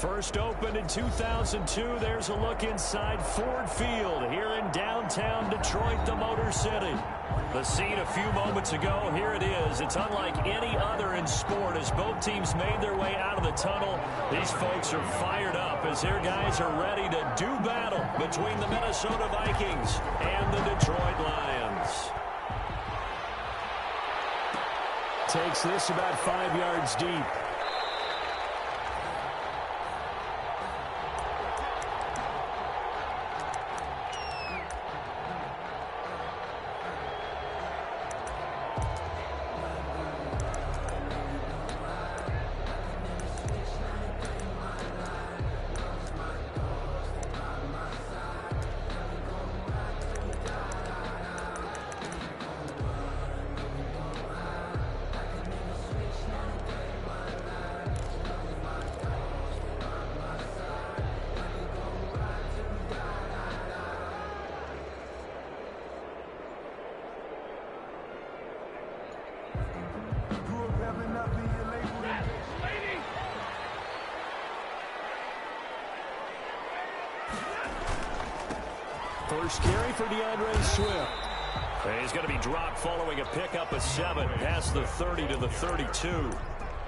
First opened in 2002. There's a look inside Ford Field here in downtown Detroit, the Motor City. The scene a few moments ago, here it is. It's unlike any other in sport as both teams made their way out of the tunnel. These folks are fired up as their guys are ready to do battle between the Minnesota Vikings and the Detroit Lions. Takes this about 5 yards deep. First carry for Swift. He's going to be dropped following a pickup of 7 past the 30 to the 32.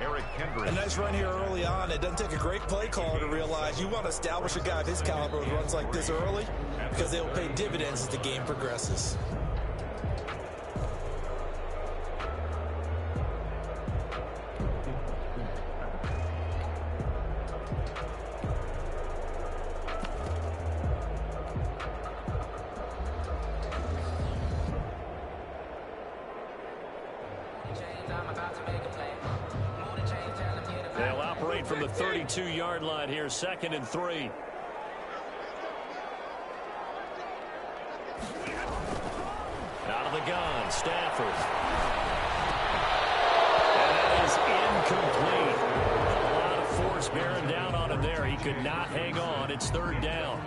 Eric Kendrick. A nice run here early on. It doesn't take a great play caller to realize you want to establish a guy of his caliber with runs like this early because they'll pay dividends as the game progresses. They'll operate from the 32-yard line here, 2nd and 3. Out of the gun, Stafford. And that is incomplete. A lot of force bearing down on him there. He could not hang on. It's 3rd down.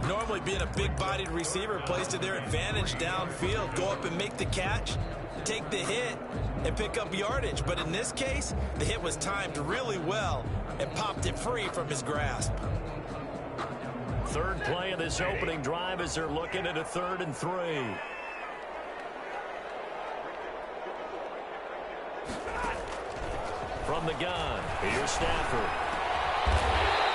Normally being a big-bodied receiver plays to their advantage downfield. Go up and make the catch, take the hit, and pick up yardage. But in this case, the hit was timed really well and popped it free from his grasp. 3rd play of this opening drive as they're looking at a 3rd and 3. From the gun, here's Stafford.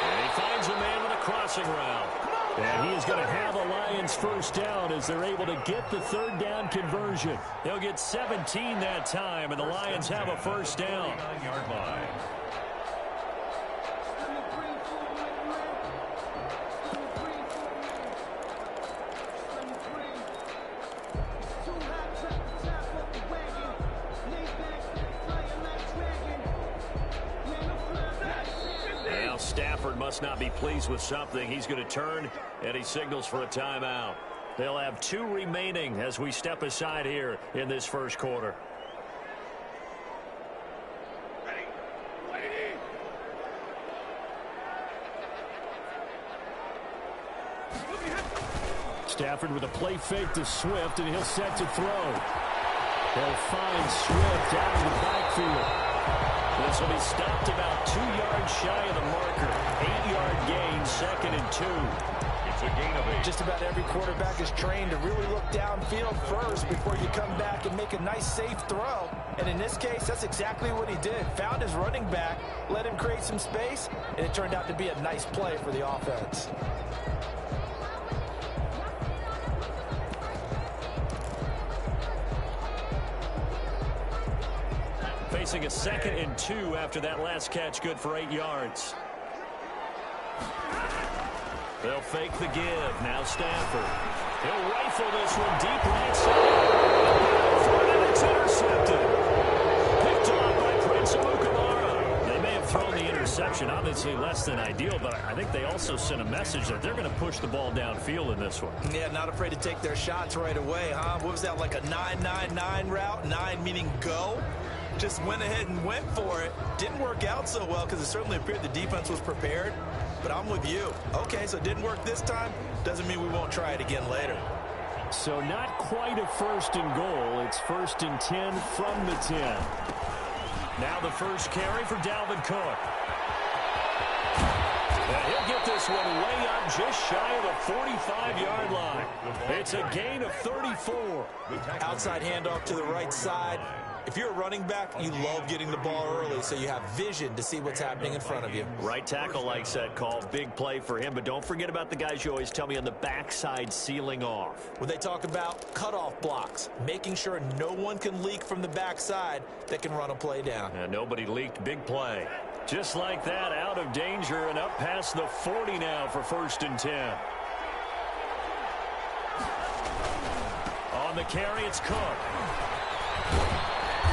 And he finds a man with a crossing route. And he is going to have a Lions first down as they're able to get the 3rd down conversion. They'll get 17 that time, and the Lions have a first down. 9-yard line. Stafford must not be pleased with something. He's going to turn, and he signals for a timeout. They'll have 2 remaining as we step aside here in this first quarter. Stafford with a play fake to Swift, and he'll set to throw. They'll find Swift out of the backfield. This will be stopped about 2 yards shy of the marker. 8-yard gain, 2nd and 2. It's a gain of 8. Just about every quarterback is trained to really look downfield first before you come back and make a nice, safe throw. And in this case, that's exactly what he did. Found his running back, let him create some space, and it turned out to be a nice play for the offense. Facing a 2nd and 2 after that last catch, good for 8 yards. They'll fake the give. Now Stafford. He'll rifle this one deep right side. And it's intercepted. Picked off by Prince Amukamara. They may have thrown the interception, obviously less than ideal, but I think they also sent a message that they're going to push the ball downfield in this one. Yeah, not afraid to take their shots right away, huh? What was that, like a 9-9-9 route? 9 meaning go? Just went ahead and went for it. Didn't work out so well because it certainly appeared the defense was prepared. But I'm with you. Okay, so it didn't work this time. Doesn't mean we won't try it again later. So not quite a 1st and goal. It's 1st and 10 from the 10. Now the first carry for Dalvin Cook. And he'll get this one way up just shy of the 45-yard line. It's a gain of 34. Outside handoff to the right side. If you're a running back, you love getting the ball early so you have vision to see what's happening in front of you. Right tackle likes that call. Big play for him, but don't forget about the guys you always tell me on the backside sealing off. When they talk about cutoff blocks, making sure no one can leak from the backside that can run a play down. And nobody leaked. Big play. Just like that, out of danger and up past the 40 now for 1st and 10. On the carry, it's Cook.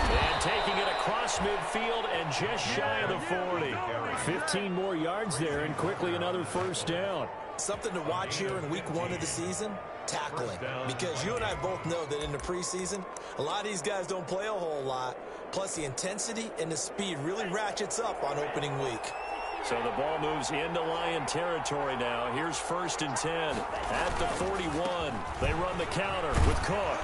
And taking it across midfield and just shy of the 40. 15 more yards there and quickly another 1st down. Something to watch here in week 1 of the season, tackling. Because you and I both know that in the preseason, a lot of these guys don't play a whole lot. Plus, the intensity and the speed really ratchets up on opening week. So the ball moves into Lion territory now. Here's 1st and 10 at the 41. They run the counter with Cook.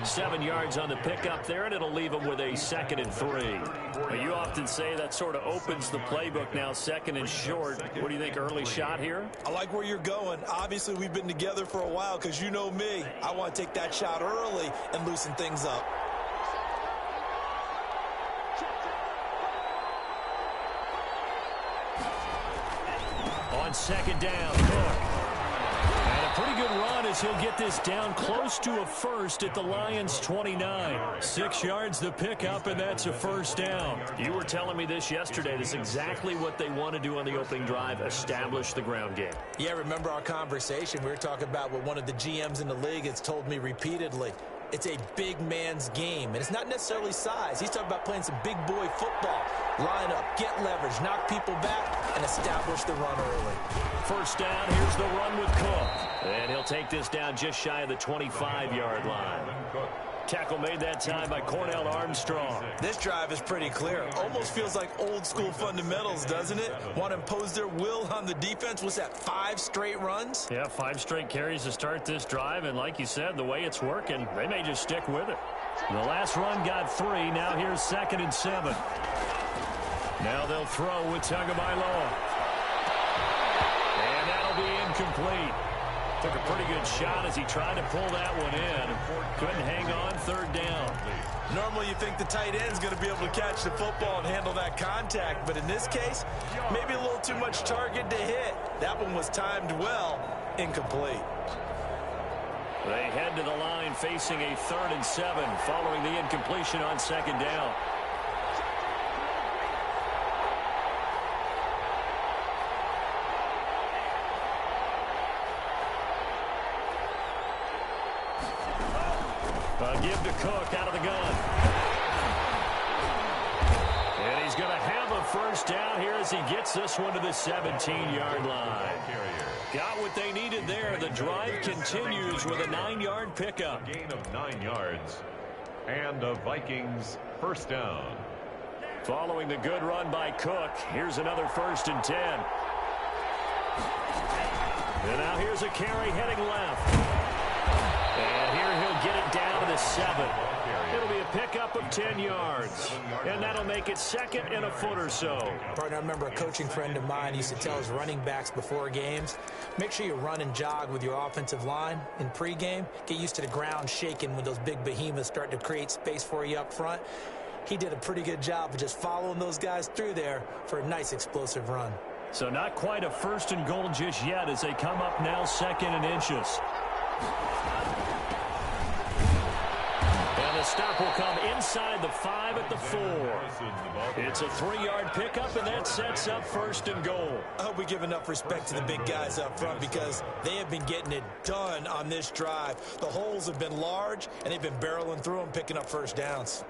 7 yards on the pickup there, and it'll leave them with a 2nd and 3. Well, you often say that sort of opens the playbook now, 2nd and short. What do you think, early shot here? I like where you're going. Obviously, we've been together for a while because you know me. I want to take that shot early and loosen things up. On 2nd down, Cook. And a pretty good run as he'll get this down close to a 1st at the Lions' 29. 6 yards the pickup, and that's a 1st down. You were telling me this yesterday. This is exactly what they want to do on the opening drive, establish the ground game. Yeah, remember our conversation? We were talking about what one of the GMs in the league has told me repeatedly. It's a big man's game, and it's not necessarily size. He's talking about playing some big boy football. Line up, get leverage, knock people back, and establish the run early. 1st down, here's the run with Cook. And he'll take this down just shy of the 25-yard line. Tackle made that time by Cornell Armstrong. This drive is pretty clear. Almost feels like old school fundamentals, doesn't it? Want to impose their will on the defense. Was that 5 straight runs? Yeah, 5 straight carries to start this drive. And like you said, the way it's working, they may just stick with it. The last run got 3. Now here's 2nd and 7. Now they'll throw with Tagovailoa. And that'll be incomplete. Took a pretty good shot as he tried to pull that one in. Couldn't hang on, 3rd down. Normally you think the tight end's going to be able to catch the football and handle that contact. But in this case, maybe a little too much target to hit. That one was timed well. Incomplete. They head to the line facing a 3rd and 7 following the incompletion on 2nd down. Give to Cook out of the gun. And he's going to have a 1st down here as he gets this one to the 17-yard line. Got what they needed there. The drive continues with a 9-yard pickup. Gain of 9 yards. And the Vikings 1st down. Following the good run by Cook, here's another 1st and 10. And now here's a carry heading left. And here he'll get it down to the 7. It'll be a pickup of 10 yards. And that'll make it 2nd and a foot or so. Partner, I remember a coaching friend of mine used to tell his running backs before games, make sure you run and jog with your offensive line in pregame. Get used to the ground shaking when those big behemoths start to create space for you up front. He did a pretty good job of just following those guys through there for a nice explosive run. So not quite a 1st and goal just yet as they come up now 2nd and inches. And the stop will come inside the 5 at the 4. It's a 3-yard pickup, and that sets up 1st and goal. I hope we give enough respect to the big guys up front because they have been getting it done on this drive. The holes have been large, and they've been barreling through them, picking up 1st downs.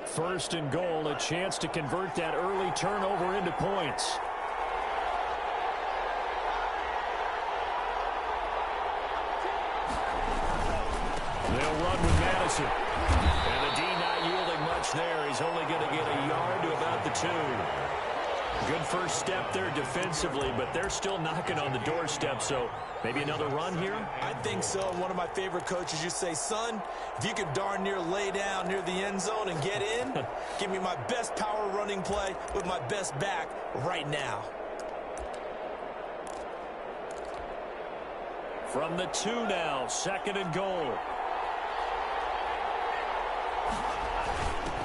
First and goal, a chance to convert that early turnover into points. They'll run with Madison. And the D not yielding much there. He's only going to get a yard to about the 2. Good first step there defensively, but they're still knocking on the doorstep, so maybe another run here? I think so. One of my favorite coaches used to say, son, if you could darn near lay down near the end zone and get in, give me my best power running play with my best back right now. From the 2 now, 2nd and goal.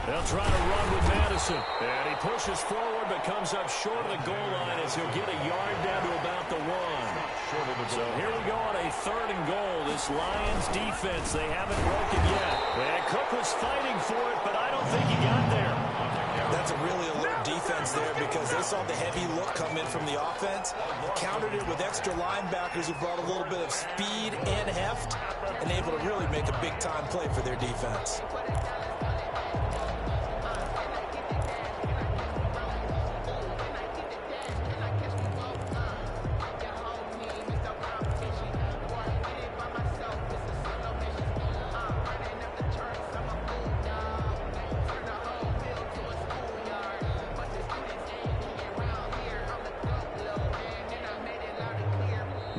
They'll try to run with Madison. And he pushes forward but comes up short of the goal line as he'll get a yard down to about the 1. So here we go on a 3rd and goal. This Lions defense, they haven't broken yet. And Cook was fighting for it, but I don't think he got there. That's a really alert defense there because they saw the heavy look come in from the offense, countered it with extra linebackers who brought a little bit of speed and heft, and able to really make a big-time play for their defense.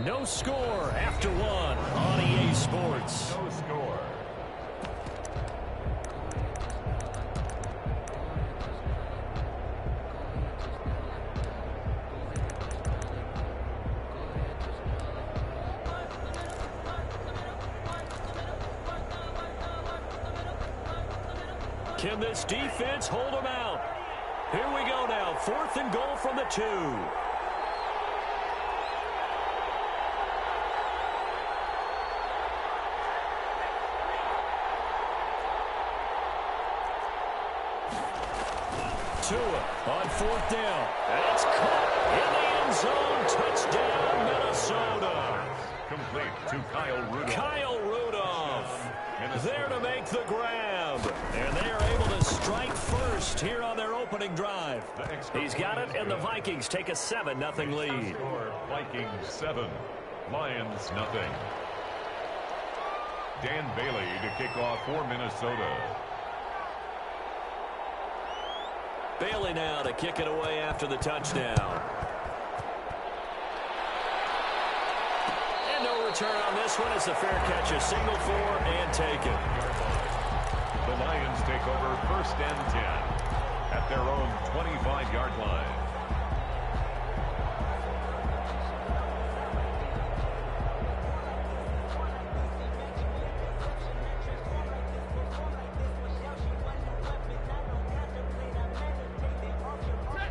No score after 1 on EA Sports. No score. Can this defense hold them out? Here we go now. 4th and goal from the 2. On 4th down. And it's caught in the end zone. Touchdown, Minnesota. Complete to Kyle Rudolph. Kyle Rudolph there to make the grab. And they are able to strike first here on their opening drive. He's got it, and the Vikings take a 7-0 lead. Score, Vikings 7, Lions 0. Dan Bailey to kick off for Minnesota. Bailey now to kick it away after the touchdown. And no return on this one. It's a fair catch, a single for and taken. The Lions take over 1st and 10 at their own 25-yard line.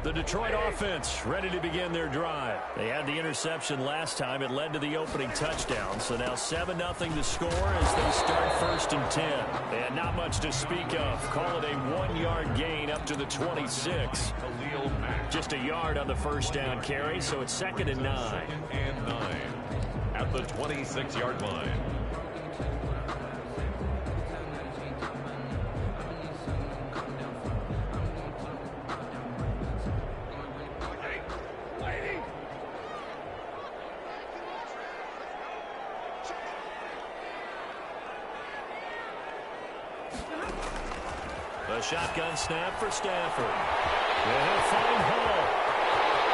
The Detroit offense ready to begin their drive. They had the interception last time. It led to the opening touchdown. So now 7-0 to score as they start 1st and 10. And not much to speak of. Call it a 1-yard gain up to the 26. Just a yard on the first down carry, so it's 2nd and 9. 2nd and 9 at the 26-yard line. A shotgun snap for Stafford. And he'll find Hall.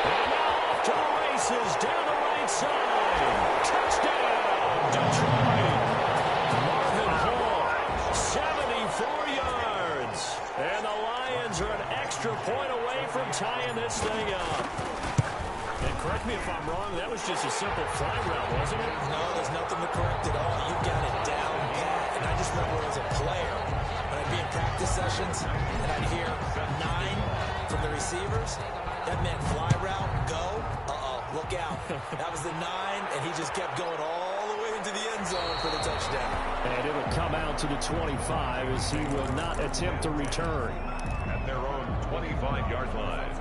And now off to the races down the right side. Touchdown, Detroit. Marvin Hall, 74 yards. And the Lions are an extra point away from tying this thing up. And correct me if I'm wrong, that was just a simple fly route, wasn't it? No, there's nothing to correct at all. You got it down pat. And I just remember as a player, when I'd be in practice sessions and I'd hear 9 from the receivers, that meant fly route, go, look out. That was the 9, and he just kept going all the way into the end zone for the touchdown. And it'll come out to the 25 as he will not attempt to return. At their own 25-yard line.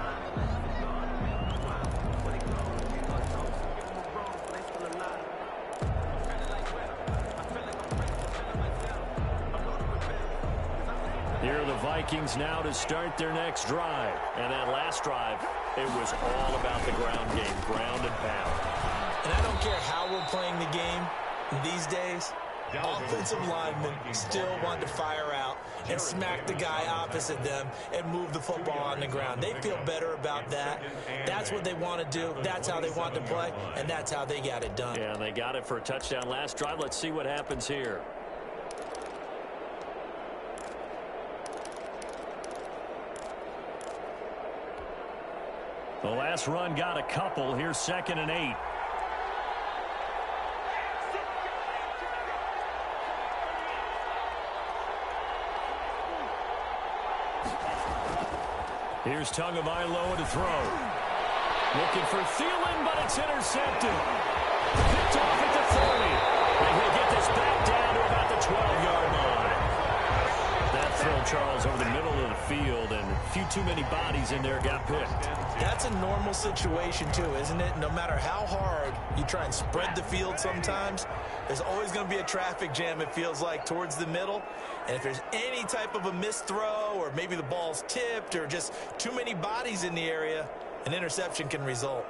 Here are the Vikings now to start their next drive. And that last drive, it was all about the ground game, ground and pound. And I don't care how we're playing the game these days, offensive linemen still want to fire out and smack the guy opposite them and move the football on the ground. They feel better about that. That's what they want to do. That's how they want to play, and that's how they got it done. Yeah, and they got it for a touchdown last drive. Let's see what happens here. The last run got a couple. Here's 2nd and 8. Here's Tagovailoa to throw. Looking for Thielen, but it's intercepted. Picked off at the 30. And he'll get this back down to about the 12-yard line. That throw, Charles, over the middle of the field, and a few too many bodies in there got picked. That's a normal situation, too, isn't it? No matter how hard you try and spread the field sometimes, there's always going to be a traffic jam, it feels like, towards the middle. And if there's any type of a missed throw, or maybe the ball's tipped, or just too many bodies in the area, an interception can result.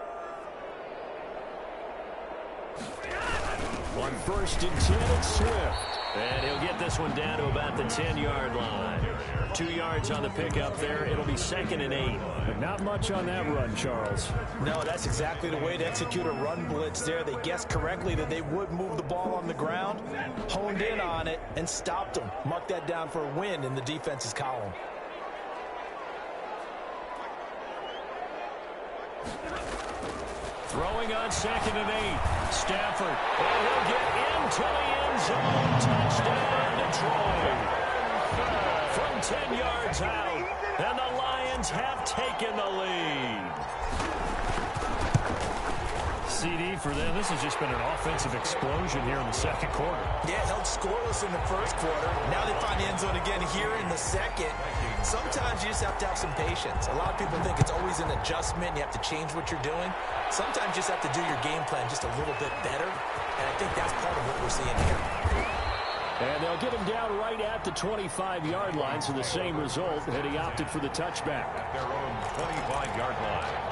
On 1st and 10, it's Swift. And he'll get this one down to about the 10-yard line. 2 yards on the pickup there. It'll be 2nd and 8. But not much on that run, Charles. No, that's exactly the way to execute a run blitz there. They guessed correctly that they would move the ball on the ground, honed in on it, and stopped them. Mark that down for a win in the defense's column. Throwing on 2nd and 8. Stafford. And he'll get into the end zone. Touchdown, Detroit. From 10 yards out. And the Lions have taken the lead. CD for them. This has just been an offensive explosion here in the 2nd quarter. Yeah, held scoreless in the 1st quarter. Now they find the end zone again here in the 2nd. Sometimes you just have to have some patience. A lot of people think it's always an adjustment. You have to change what you're doing. Sometimes you just have to do your game plan just a little bit better. And I think that's part of what we're seeing here. And they'll get him down right at the 25-yard line, so the same result, and he opted for the touchback. At their own 25-yard line.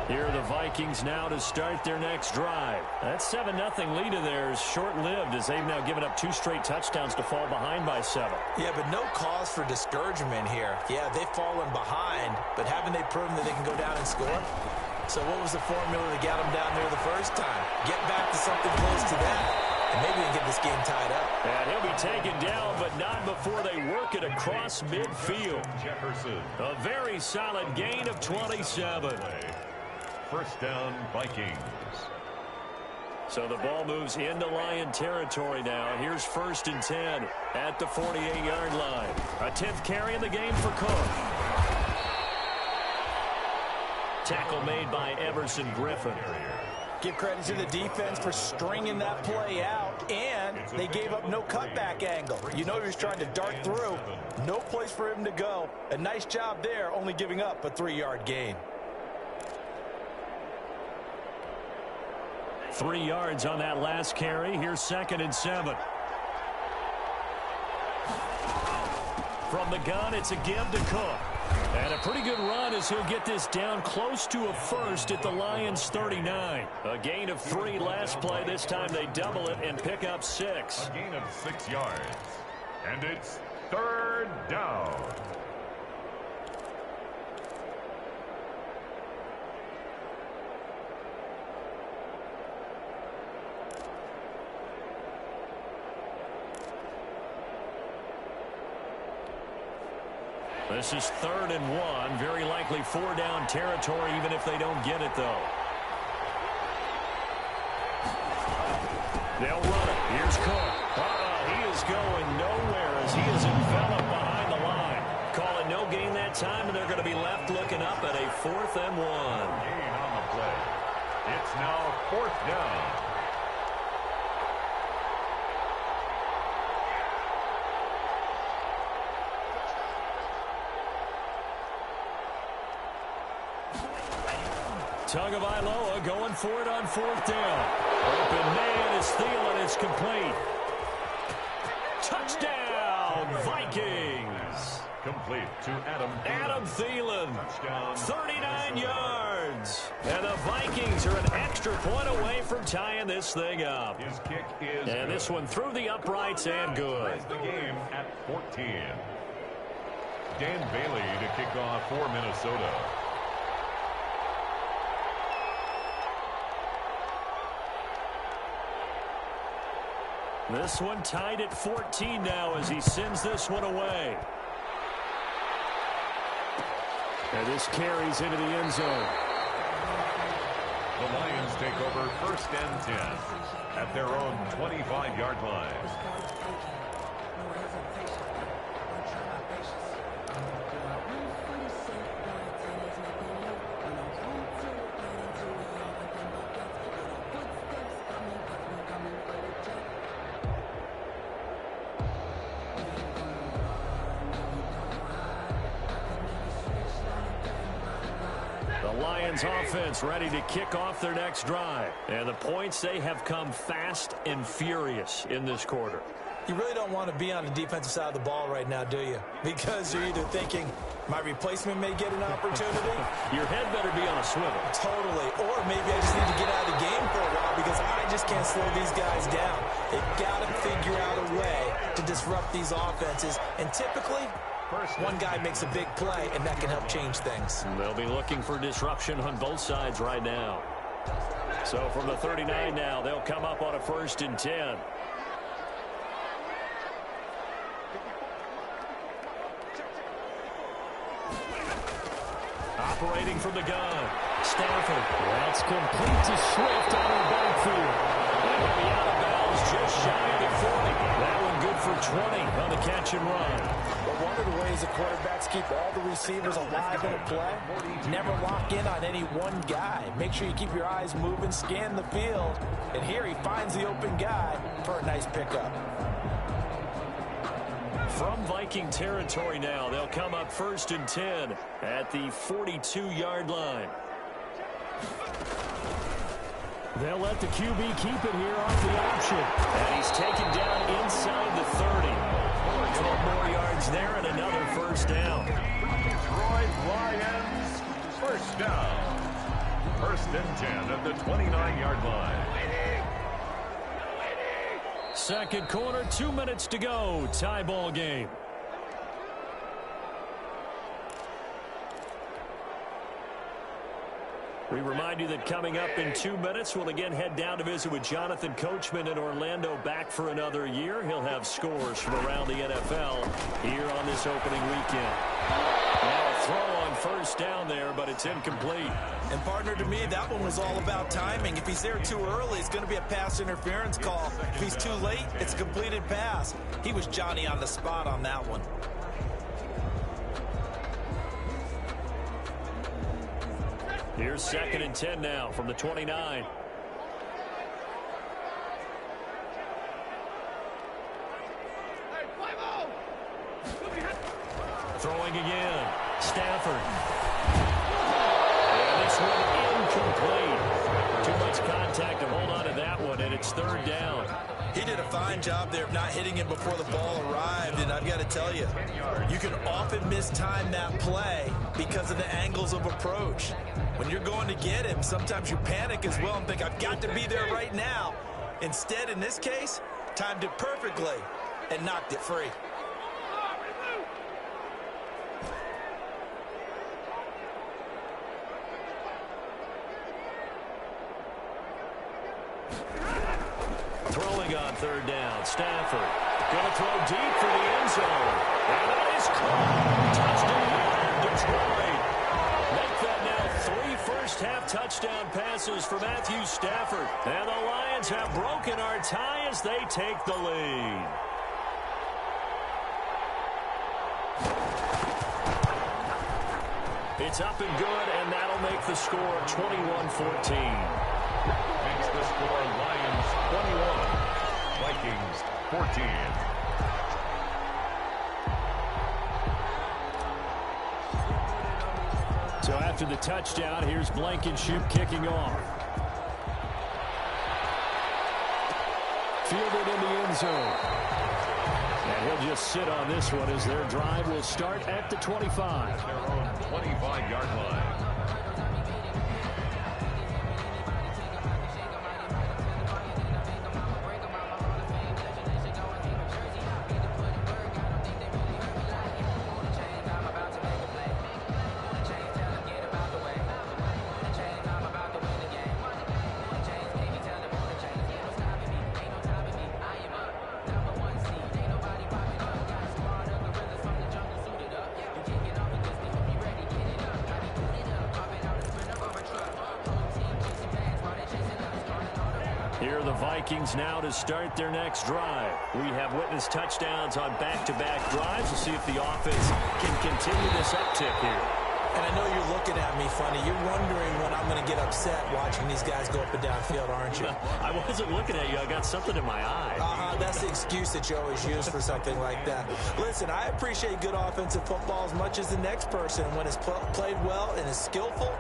Here are the Vikings now to start their next drive. That 7-0 lead of theirs short-lived as they've now given up 2 straight touchdowns to fall behind by 7. Yeah, but no cause for discouragement here. Yeah, they've fallen behind, but haven't they proven that they can go down and score? So what was the formula that got them down there the first time? Get back to something close to that, and maybe they can get this game tied up. And he'll be taken down, but not before they work it across midfield. Jefferson. A very solid gain of 27. 1st down, Vikings. So the ball moves into Lion territory now. Here's 1st and 10 at the 48-yard line. A 10th carry in the game for Cook. Tackle made by Emerson Griffin. Give credit to the defense for stringing that play out, and they gave up no cutback angle. You know he was trying to dart through. No place for him to go. A nice job there, only giving up a 3-yard gain. 3 yards on that last carry. Here's 2nd and 7. From the gun, it's a give to Cook. And a pretty good run as he'll get this down close to a first at the Lions' 39. A gain of 3 last play. This time they double it and pick up 6. A gain of 6 yards. And it's 3rd down. This is 3rd and 1. Very likely 4-down territory, even if they don't get it, though. They'll run it. Here's Cook. He is going nowhere as he is enveloped behind the line. Call it no gain that time, and they're going to be left looking up at a 4th and 1. Gain on the play. It's now 4th down. Tagovailoa going for it on 4th down. Open man is Thielen. It's complete. Touchdown, Vikings. Complete to Adam Thielen. Touchdown. 39 yards. And the Vikings are an extra point away from tying this thing up. His kick is And good. this one through the uprights and good. Ties the game at 14. Dan Bailey to kick off for Minnesota. This one tied at 14 now as he sends this one away. And this carries into the end zone. The Lions take over 1st and 10 at their own 25-yard line. Lions offense ready to kick off their next drive. And the points, they have come fast and furious in this quarter. You really don't want to be on the defensive side of the ball right now, do you? Because you're either thinking, my replacement may get an opportunity. Your head better be on a swivel. Totally. Or maybe I just need to get out of the game for a while because I just can't slow these guys down. They've got to figure out a way to disrupt these offenses. And typically, one guy makes a big play, and that can help change things. They'll be looking for disruption on both sides right now. So from the 39 now, they'll come up on a 1st and 10. Operating from the gun. Stafford. That's complete to Swift out of the backfield. And he'll be out of bounds just shy of the 40. That one good for 20 on the catch and run. But one of the ways the quarterbacks keep all the receivers alive in a play, never lock in on any one guy. Make sure you keep your eyes moving, scan the field. And here he finds the open guy for a nice pickup. From Viking territory now, they'll come up 1st and 10 at the 42-yard line. They'll let the QB keep it here off the option. And he's taken down inside the 30. 12 more yards there and another 1st down. Detroit Lions, 1st down. 1st and 10 at the 29-yard line. Second quarter, 2 minutes to go. Tie ball game. We remind you that coming up in 2 minutes, we'll again head down to visit with Jonathan Coachman in Orlando, back for another year. He'll have scores from around the NFL here on this opening weekend. Now a throw on 1st down there, but it's incomplete. And partner, to me, that one was all about timing. If he's there too early, it's going to be a pass interference call. If he's too late, it's a completed pass. He was Johnny on the spot on that one. Here's 2nd and 10 now from the 29. Throwing again. Stafford. And this one incomplete. Too much contact to hold on to that one, and it's 3rd down. He did a fine job there of not hitting it before the ball arrived, and I've got to tell you, you can often mistime that play because of the angles of approach. When you're going to get him, sometimes you panic as well and think, I've got to be there right now. Instead, in this case, timed it perfectly and knocked it free. Throwing on 3rd down. Stafford going to throw deep for the end zone. And that is caught. Touchdown, Detroit. Make that now 3 first-half touchdown passes for Matthew Stafford. And the Lions have broken our tie as they take the lead. It's up and good, and that'll make the score 21-14. Makes the score Lions 21, Vikings 14. So after the touchdown, here's Blankenship kicking off. Fielded in the end zone. And he'll just sit on this one as their drive will start at the 25. Their own 25-yard line. Here are the Vikings now to start their next drive. We have witnessed touchdowns on back-to-back drives. We'll see if the offense can continue this uptick here. And I know you're looking at me funny. You're wondering when I'm going to get upset watching these guys go up and down field, aren't you? I wasn't looking at you. I got something in my eye. That's the excuse that you always use for something like that. Listen, I appreciate good offensive football as much as the next person. When it's played well and is skillful,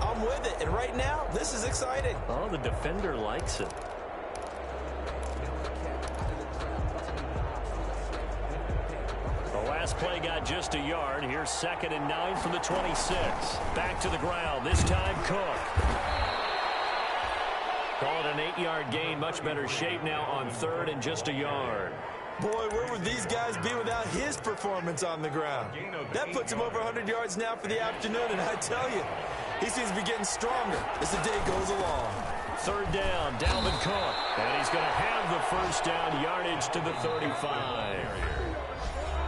I'm with it. And right now, this is exciting. Oh, the defender likes it. The last play got just a yard. Here's 2nd and 9 from the 26. Back to the ground. This time Cook. Call it an 8-yard gain. Much better shape now on 3rd and just a yard. Boy, where would these guys be without his performance on the ground? That puts him over 100 yards now for the afternoon, and I tell you, he seems to be getting stronger as the day goes along. 3rd down, Dalvin Cook. And he's going to have the first down yardage to the 35.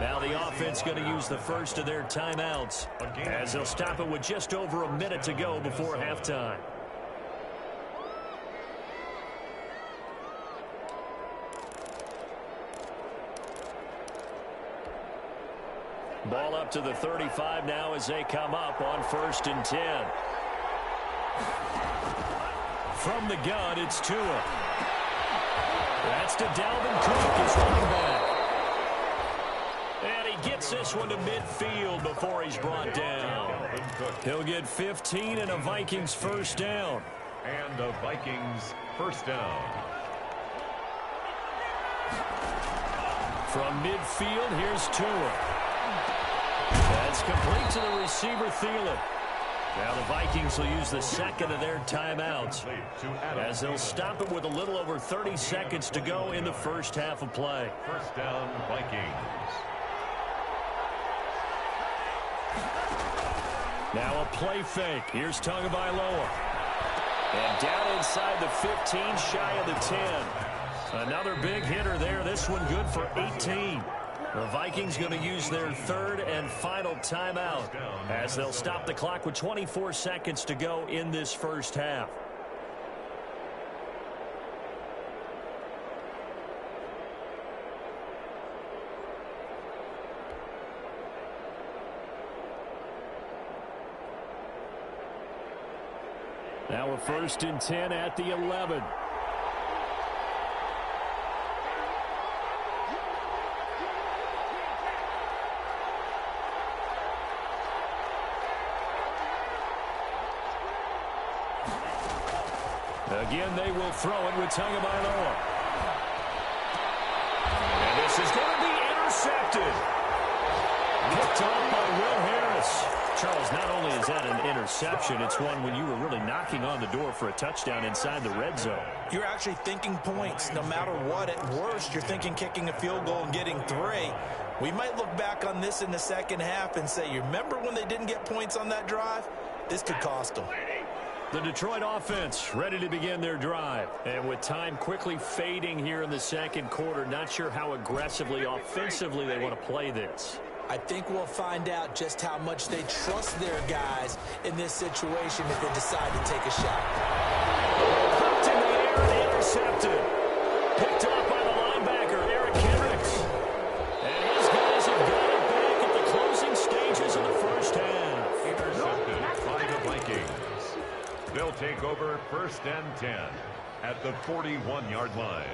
Now the offense going to use the first of their timeouts as they'll stop it with just over a minute to go before halftime. Ball up to the 35 now as they come up on 1st and 10. From the gun, it's Tua. That's to Dalvin Cook, his running back. And he gets this one to midfield before he's brought down. He'll get 15 and a Vikings first down. And a Vikings first down. From midfield, here's Tua. That's complete to the receiver, Thielen. Now the Vikings will use the second of their timeouts as they'll stop it with a little over 30 seconds to go in the first half of play. First down, Vikings. Now a play fake. Here's Tagovailoa. And down inside the 15, shy of the 10. Another big hitter there. This one good for 18. The Vikings going to use their 3rd and final timeout as they'll stop the clock with 24 seconds to go in this first half. Now a 1st and 10 at the 11. Again, they will throw it with Tagovailoa. And this is going to be intercepted. Picked up by Will Harris. Charles, not only is that an interception, it's one when you were really knocking on the door for a touchdown inside the red zone. You're actually thinking points. No matter what, at worst, you're thinking kicking a field goal and getting 3. We might look back on this in the second half and say, you remember when they didn't get points on that drive? This could cost them. The Detroit offense ready to begin their drive. And with time quickly fading here in the second quarter, not sure how aggressively, offensively they want to play this. I think we'll find out just how much they trust their guys in this situation if they decide to take a shot. Popped in the air and intercepted. Picked up by the linebacker, Eric Kendricks. And his guys have got it back at the closing stages of the first half. Intercepted by the Vikings. They'll take over 1st and 10 at the 41-yard line.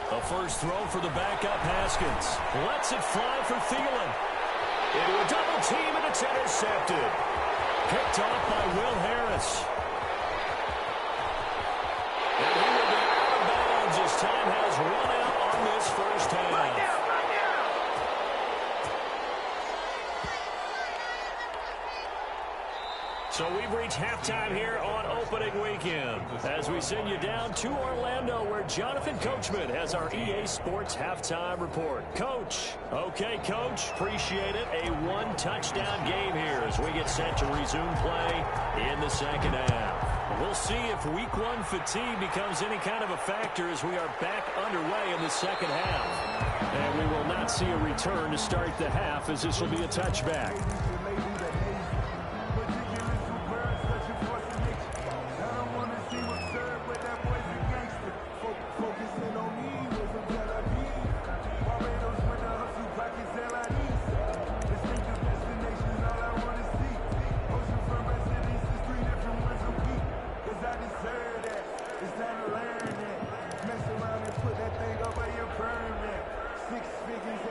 A first throw for the backup Haskins. Lets it fly for Thielen. Into a double team, and it's intercepted. Picked off by Will Harris. And he will be out of bounds as time has run out on this first half. So we've reached halftime here on opening weekend as we send you down to Orlando where Jonathan Coachman has our EA Sports halftime report. Coach. Okay, Coach. Appreciate it. A one-touchdown game here as we get set to resume play in the second half. We'll see if week one fatigue becomes any kind of a factor as we are back underway in the second half. And we will not see a return to start the half as this will be a touchback.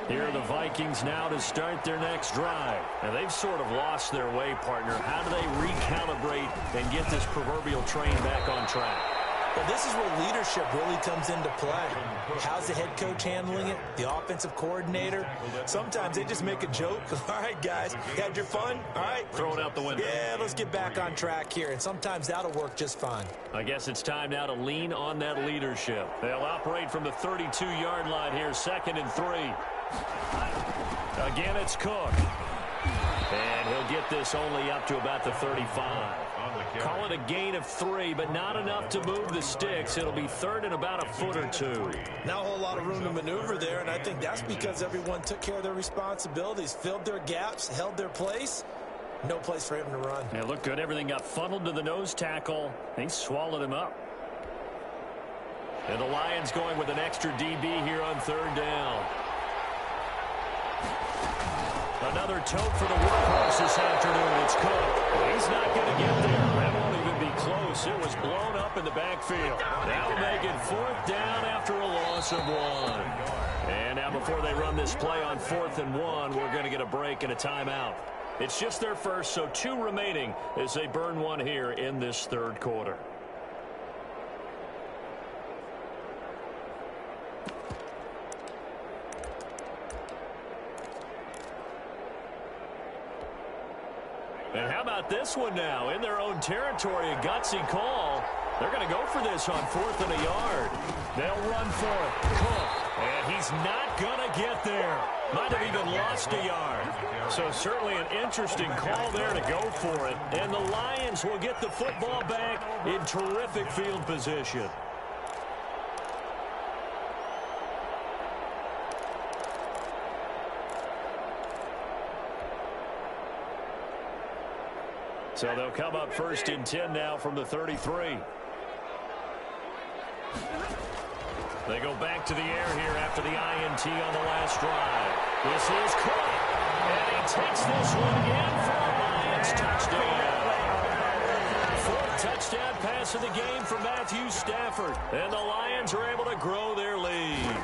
Here are the Vikings now to start their next drive. And they've sort of lost their way, partner. How do they recalibrate and get this proverbial train back on track? Well, this is where leadership really comes into play. How's the head coach handling it? The offensive coordinator? Sometimes they just make a joke. All right, guys, you had your fun? All right. Throw it out the window. Yeah, let's get back on track here. And sometimes that'll work just fine. I guess it's time now to lean on that leadership. They'll operate from the 32-yard line here, 2nd and 3. Again, it's Cook. And he'll get this only up to about the 35. Call it a gain of 3, but not enough to move the sticks. It'll be 3rd and about a foot or 2. Not a whole lot of room to maneuver there, and I think that's because everyone took care of their responsibilities, filled their gaps, held their place. No place for him to run. Yeah, looked good. Everything got funneled to the nose tackle. He swallowed him up. And the Lions going with an extra DB here on 3rd down. Another tote for the workhorse this afternoon. It's Cook. He's not going to get there. That won't even be close. It was blown up in the backfield. That'll make it 4th down after a loss of 1. And now before they run this play on 4th and 1, we're going to get a break and a timeout. It's just their first, so 2 remaining as they burn 1 here in this 3rd quarter. And how about this one now? In their own territory, a gutsy call. They're going to go for this on 4th and a yard. They'll run for it. Cook. And he's not going to get there. Might have even lost a yard. So certainly an interesting call there to go for it. And the Lions will get the football back in terrific field position. So they'll come up 1st and 10 now from the 33. They go back to the air here after the INT on the last drive. This is Cook. And he takes this one in for a Lions touchdown. 4th touchdown pass of the game for Matthew Stafford. And the Lions are able to grow their lead.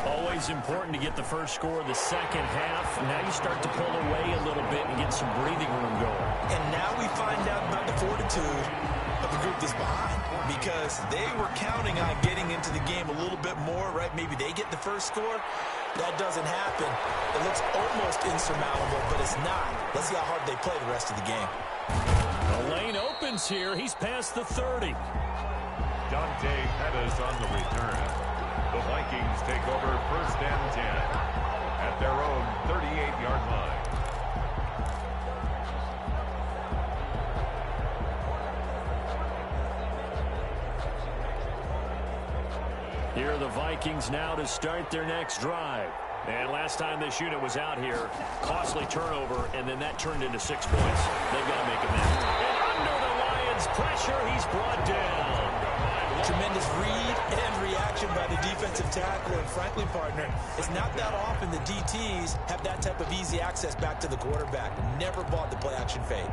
Always important to get the first score of the second half. Now you start to pull away a little bit and get some breathing room going. And now we find out about the fortitude of the group that's behind, because they were counting on getting into the game a little bit more, right? Maybe they get the first score. That doesn't happen. It looks almost insurmountable, but it's not. Let's see how hard they play the rest of the game. The lane opens here. He's past the 30. Dante Pettis on the return. The Vikings take over 1st and 10 at their own 38-yard line. Here are the Vikings now to start their next drive. And last time this unit was out here, costly turnover, and then that turned into 6 points. They've got to make a match. And under the Lions' pressure, he's brought down. Tremendous read and reaction by the defensive tackle. And frankly, partner, it's not that often the DTs have that type of easy access back to the quarterback. Never bought the play-action fade.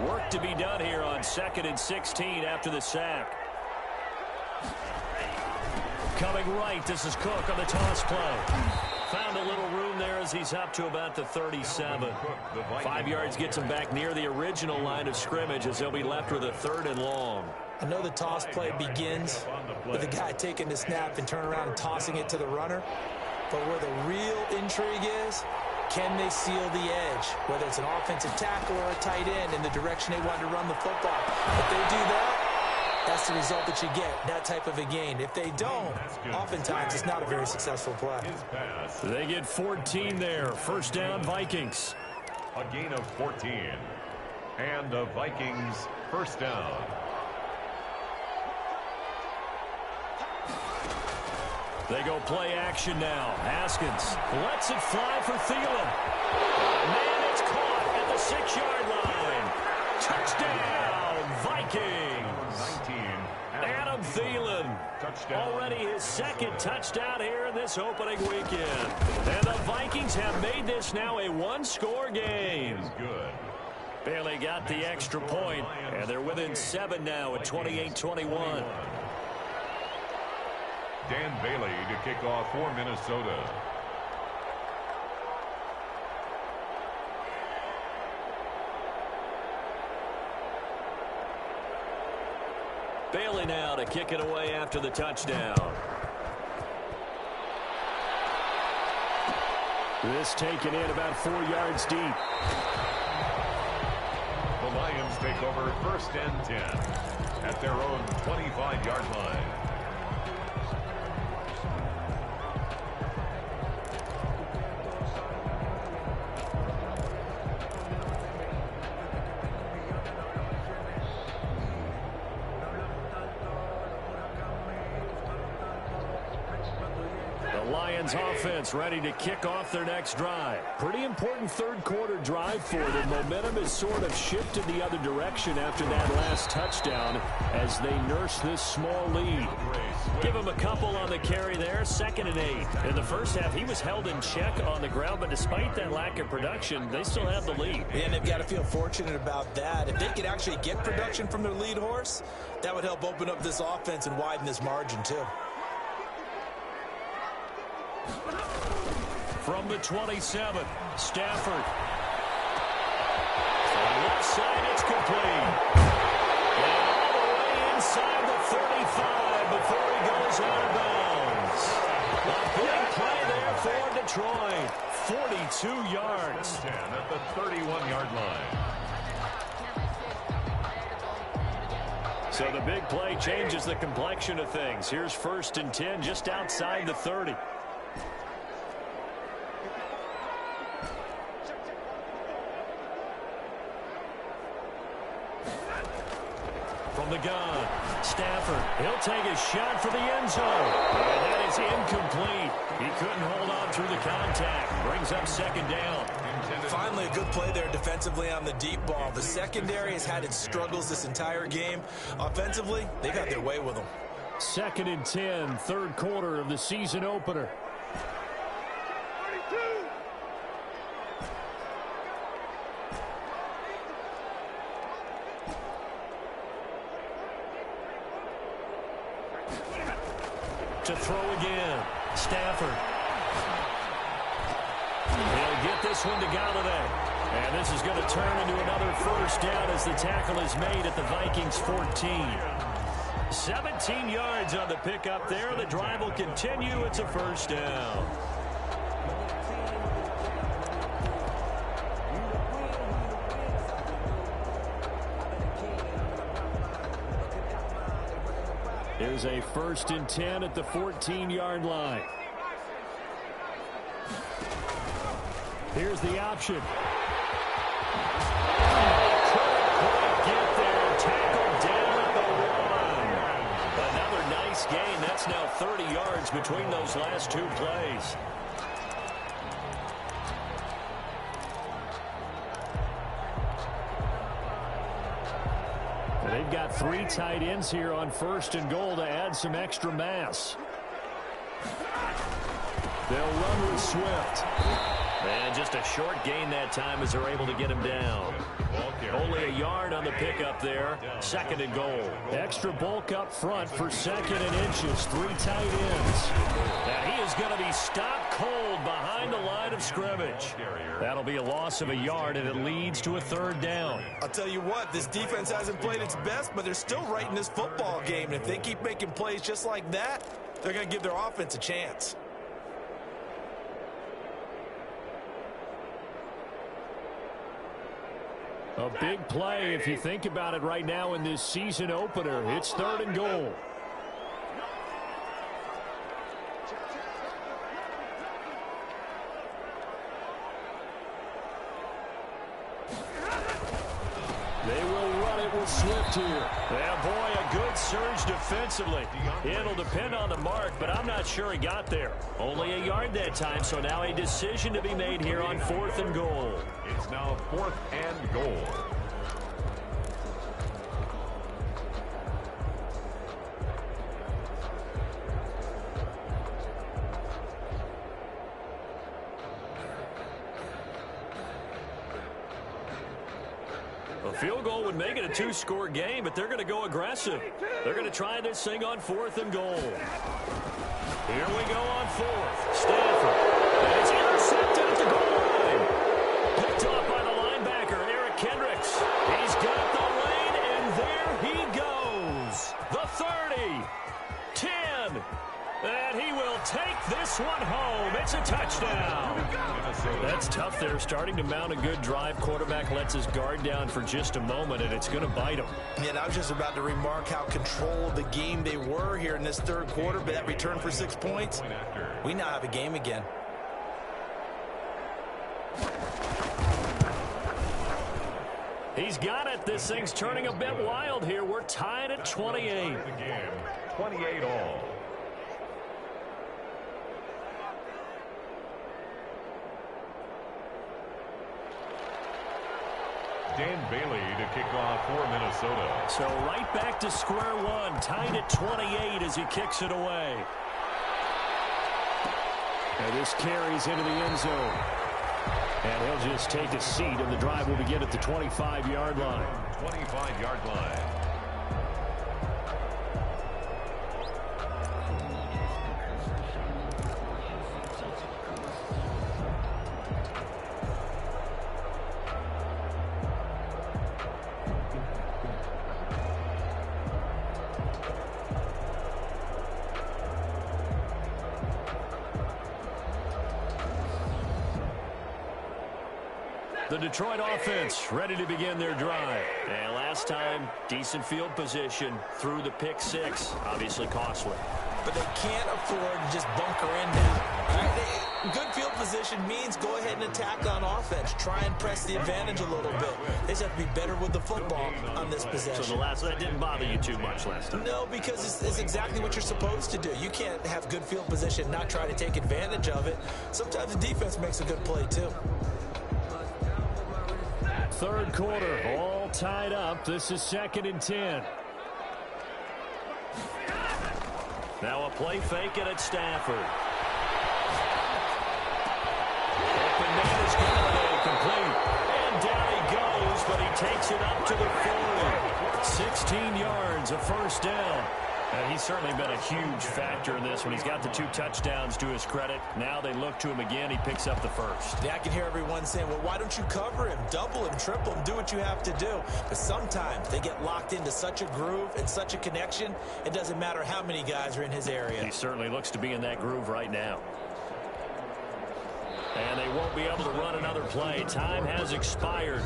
Work to be done here on 2nd and 16 after the sack. coming right. This is Cook on the toss play. Found a little room there as he's up to about the 37. 5 yards gets him back near the original line of scrimmage as they'll be left with a 3rd and long. I know the toss play begins with the guy taking the snap and turning around and tossing it to the runner. But where the real intrigue is, can they seal the edge? Whether it's an offensive tackle or a tight end in the direction they want to run the football. If they do that, that's the result that you get, that type of a gain. If they don't, oftentimes it's not a very successful play. They get 14 there. 1st down, Vikings. A gain of 14. And the Vikings 1st down. They go play action now. Haskins lets it fly for Thielen. Man, it's caught at the 6-yard line. Touchdown, Vikings. 19. Adam Thielen. Touchdown. Already his 2nd touchdown here in this opening weekend. And the Vikings have made this now a 1-score game. Good. Bailey got the extra point, and they're within 7 now at 28-21. Dan Bailey to kick off for Minnesota. Bailey now to kick it away after the touchdown. This taken in about 4 yards deep. The Lions take over 1st and 10 at their own 25-yard line. Offense ready to kick off their next drive. Pretty important 3rd quarter drive for them. Momentum has sort of shifted the other direction after that last touchdown as they nurse this small lead. Give him a couple on the carry there. 2nd and 8. In the first half, he was held in check on the ground, but despite that lack of production, they still have the lead. And they've got to feel fortunate about that. If they could actually get production from their lead horse, that would help open up this offense and widen this margin too. From the 27, Stafford. Left side, it's complete. And all the way inside the 35 before he goes out of bounds. A big play there for Detroit. 42 yards. 10 at the 31-yard line. So the big play changes the complexion of things. Here's 1st and 10 just outside the 30. From the gun, Stafford, he'll take a shot for the end zone. And that is incomplete. He couldn't hold on through the contact. Brings up 2nd down. Finally, a good play there defensively on the deep ball. The secondary has had its struggles this entire game. Offensively, they got their way with them. 2nd and 10, 3rd quarter of the season opener. To throw again. Stafford. He'll get this one to Galladay. And this is going to turn into another 1st down as the tackle is made at the Vikings 14. 17 yards on the pickup there. The drive will continue. It's a 1st down. Here's a 1st and 10 at the 14-yard line. Here's the option. Couldn't quite get there. Tackled down at the 1. Another nice gain. That's now 30 yards between those last 2 plays. They've got 3 tight ends here on 1st and goal to add some extra mass. They'll run with Swift. And just a short gain that time as they're able to get him down. Only a yard on the pickup there. 2nd and goal. Extra bulk up front for 2nd and inches. 3 tight ends. And he is going to be stopped cold behind the line of scrimmage. That'll be a loss of a yard, and it leads to a 3rd down. I'll tell you what, this defense hasn't played its best, but they're still right in this football game. And if they keep making plays just like that, they're going to give their offense a chance. A big play if you think about it right now in this season opener. It's 3rd and goal. They will run it with Swift here. Yeah, boy, a good surge defensively. It'll depend on the mark, but I'm not sure he got there. Only a yard that time, so now a decision to be made here on 4th and goal. It's now 4th and goal. A field goal would make it a 2-score game, but they're going to go aggressive. They're going to try this thing on 4th and goal. Here we go on 4th. Stanford. And it's intercepted at the goal line. Picked off by the linebacker, Eric Kendricks. He's got the lane, and there he goes. The 30. 10. And he will take this one home. It's a touchdown. That's tough there. Starting to mount a good drive. Quarterback lets his guard down for just a moment, and it's going to bite him. Yeah, and I was just about to remark how controlled the game they were here in this 3rd quarter, but that return for 6 points, we now have a game again. He's got it. This thing's turning a bit wild here. We're tied at 28. 28 all. Dan Bailey to kick off for Minnesota. So right back to square one, tied at 28 as he kicks it away. And this carries into the end zone. And he'll just take a seat, and the drive will begin at the 25-yard line. 25-yard line. The Detroit offense ready to begin their drive. And last time, decent field position through the pick 6. Obviously costly. But they can't afford to just bunker in now. Right? Good field position means go ahead and attack on offense. Try and press the advantage a little bit. They just have to be better with the football on this possession. So that didn't bother you too much last time? No, because it's exactly what you're supposed to do. You can't have good field position, not try to take advantage of it. Sometimes the defense makes a good play too. 3rd quarter, all tied up. This is 2nd and 10. Now a play fake it at Stafford. Open man is good, complete. And down he goes, but he takes it up to the 40. 16 yards, a 1st down. And he's certainly been a huge factor in this one. He's got the 2 touchdowns to his credit. Now they look to him again. He picks up the 1st. Yeah, I can hear everyone saying, well, why don't you cover him, double him, triple him, do what you have to do. But sometimes they get locked into such a groove and such a connection, it doesn't matter how many guys are in his area. He certainly looks to be in that groove right now. And they won't be able to run another play. Time has expired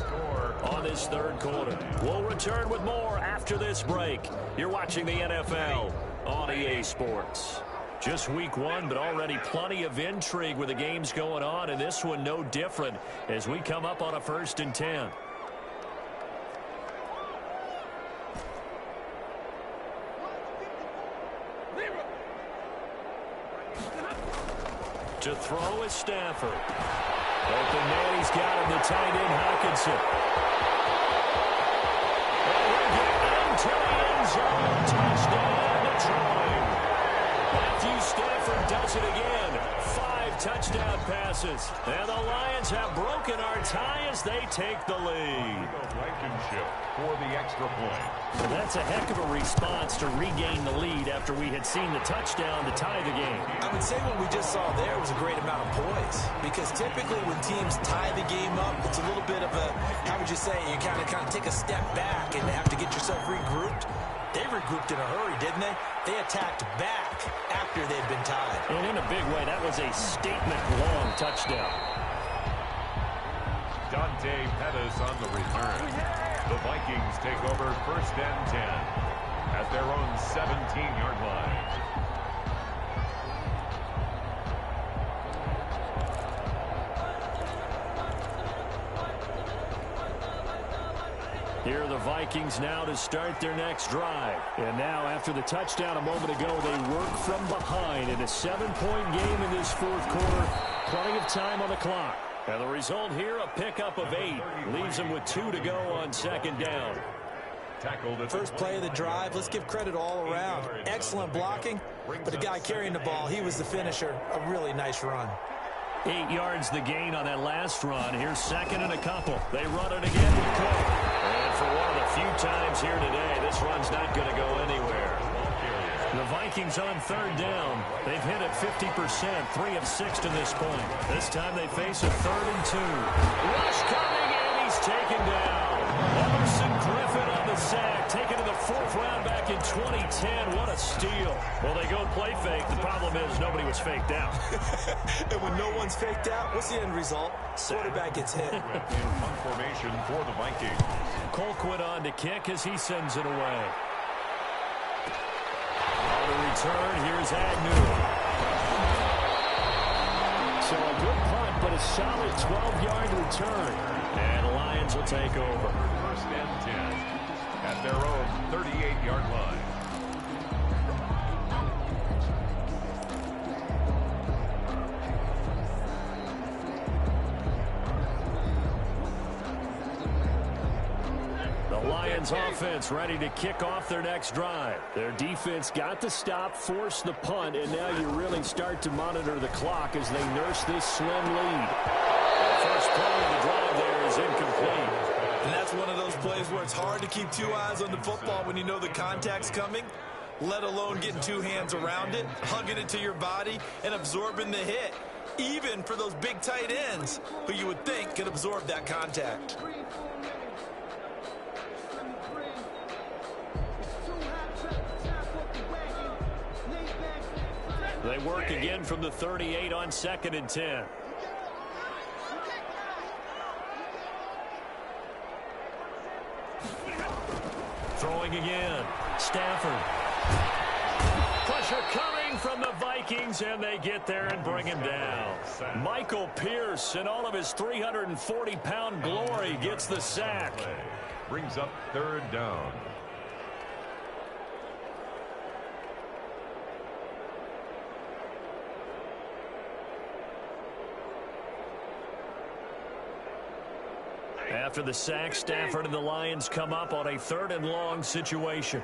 on this 3rd quarter. We'll return with more after this break. You're watching the NFL on EA Sports. Just week 1, but already plenty of intrigue with the games going on, and this one no different as we come up on a 1st and 10. To throw is Stafford. Open man, he's got him, the tight end, Hawkinson. Into the end zone, touchdown, Detroit. Matthew Stafford does it again. 5 touchdown passes. And the Lions have broken our tie as they take the lead. Blankenship for the extra point. Well, that's a heck of a response to regain the lead after we had seen the touchdown to tie the game. I would say what we just saw there was a great amount of poise, because typically when teams tie the game up, it's a little bit of a, how would you say, you kind of take a step back and have to get yourself regrouped. They regrouped in a hurry, didn't they? They attacked back after they'd been tied. And in a big way, that was a statement-long touchdown. Dante Pettis on the return. The Vikings take over 1st and 10 at their own 17-yard line. Here are the Vikings now to start their next drive. And now, after the touchdown a moment ago, they work from behind in a 7-point game in this fourth quarter. Plenty of time on the clock. And the result here, a pickup of 8. Leaves them with 2 to go on 2nd down. First play of the drive, let's give credit all around. Excellent blocking, but the guy carrying the ball, he was the finisher. A really nice run. 8 yards the gain on that last run. Here's 2nd and a couple. They run it again with Cook. And for one of the few times here today, this run's not going to go anywhere. The Vikings on 3rd down. They've hit it 50%, 3 of 6 to this point. This time they face a 3rd and 2. Rush coming, and he's taken down. Emerson Griffin on the sack, taken to the 4th round back in 2010. What a steal. Well, they go play fake. The problem is nobody was faked out. And when no one's faked out, what's the end result? Quarterback gets hit. In punt formation for the Vikings. Colquitt on to kick as he sends it away. On the return, here's Agnew. So a good punt, but a solid 12-yard return. And the Lions will take over. 1st and 10 at their own 38-yard line. The Lions offense ready to kick off their next drive. Their defense got the stop, forced the punt, and now you really start to monitor the clock as they nurse this slim lead. The first play of the drive there is incomplete. And that's one of those plays where it's hard to keep 2 eyes on the football when you know the contact's coming, let alone getting 2 hands around it, hugging it to your body, and absorbing the hit, even for those big tight ends who you would think could absorb that contact. They work again from the 38 on 2nd and 10. Throwing again. Stafford. Pressure coming from the Vikings, and they get there and bring him down. Michael Pierce, in all of his 340-pound glory, gets the sack. Brings up 3rd down. After the sack, Stafford and the Lions come up on a 3rd and long situation.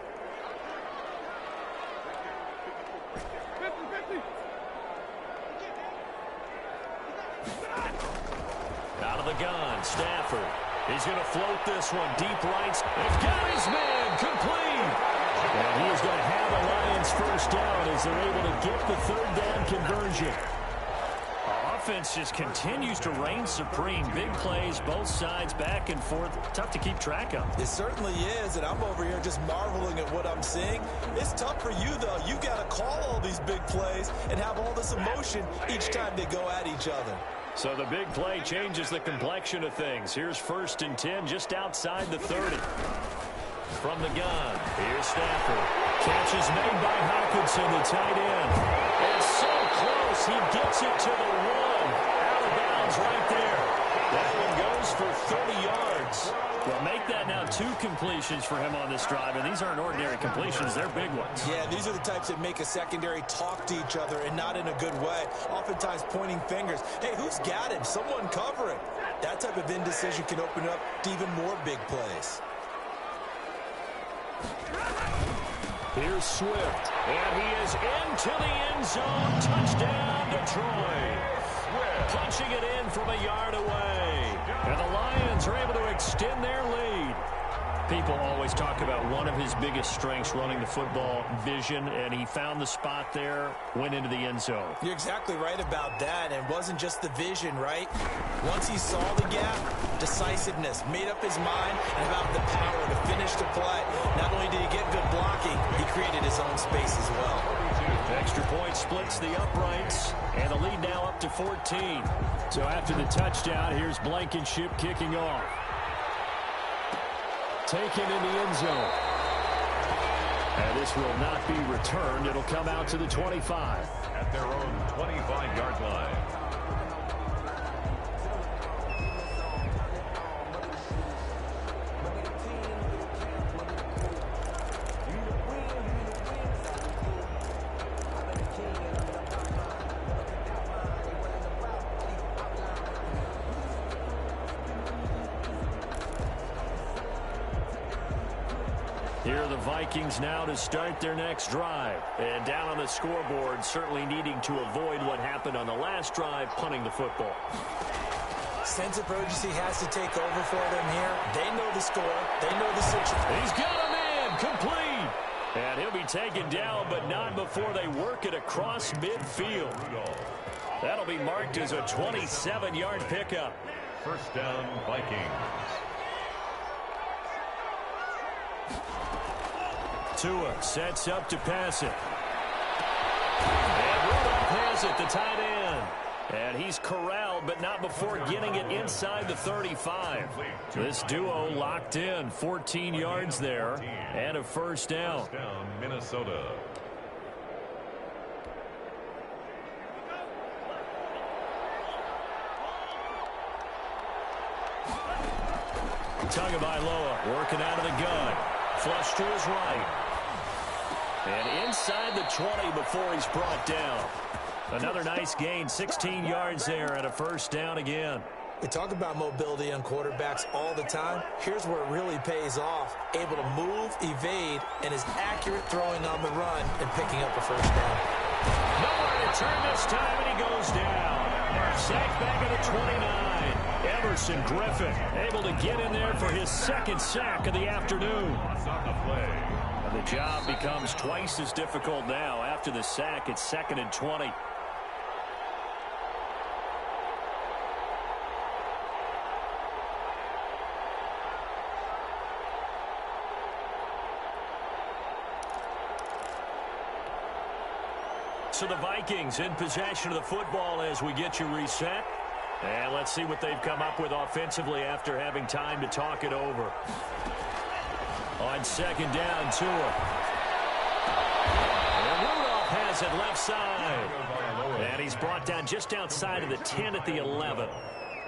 Out of the gun, Stafford. He's going to float this one deep right. They've got his man complete. And he is going to have the Lions first down as they're able to get the 3rd down conversion. Offense just continues to reign supreme. Big plays, both sides, back and forth. Tough to keep track of. It certainly is, and I'm over here just marveling at what I'm seeing. It's tough for you, though. You got to call all these big plays and have all this emotion each time they go at each other. So the big play changes the complexion of things. Here's 1st and 10 just outside the 30. From the gun, here's Stafford. Catch is made by Hockenson, the tight end. And so close, he gets it to the 1. Out of bounds right there. That one goes for 30 yards. Well, make that now 2 completions for him on this drive, and these aren't ordinary completions. They're big ones. Yeah, these are the types that make a secondary talk to each other, and not in a good way. Oftentimes pointing fingers. Hey, who's got him? Someone cover him. That type of indecision can open up to even more big plays. Here's Swift, and he is into the end zone. Touchdown, Detroit. Swift. Punching it in from a yard away. And the Lions are able to extend their lead. People always talk about one of his biggest strengths running the football, vision, and he found the spot there, went into the end zone. You're exactly right about that, and it wasn't just the vision, right? Once he saw the gap, decisiveness, made up his mind, and about the power to finish the play. Not only did he get good blocking, he created his own space as well. Extra point splits the uprights, and the lead now up to 14. So after the touchdown, here's Blankenship kicking off. Taken in the end zone. And this will not be returned. It'll come out to the 25. At their own 25-yard line. Here are the Vikings now to start their next drive. And down on the scoreboard, certainly needing to avoid what happened on the last drive, punting the football. Sense of urgency has to take over for them here. They know the score. They know the situation. He's got a man complete. And he'll be taken down, but not before they work it across midfield. That'll be marked as a 27-yard pickup. First down, Vikings. Tua sets up to pass it. And Rudolph has it, the tight end. And he's corralled, but not before getting it inside the 35. This duo locked in, 14 yards there, and a first down. First down, Minnesota. Tagovailoa working out of the gun. Flush to his right. And inside the 20 before he's brought down. Another nice gain, 16 yards there, and a first down again. We talk about mobility on quarterbacks all the time. Here's where it really pays off. Able to move, evade, and is accurate throwing on the run and picking up a first down. Nowhere to turn this time, and he goes down. Sacked back at the 29. Emerson Griffin able to get in there for his second sack of the afternoon. On the play. And the job becomes twice as difficult now. After the sack, it's 2nd and 20. So the Vikings in possession of the football as we get you reset. And let's see what they've come up with offensively after having time to talk it over. On second down, Tua. And Rudolph has it left side. And he's brought down just outside of the 10 at the 11.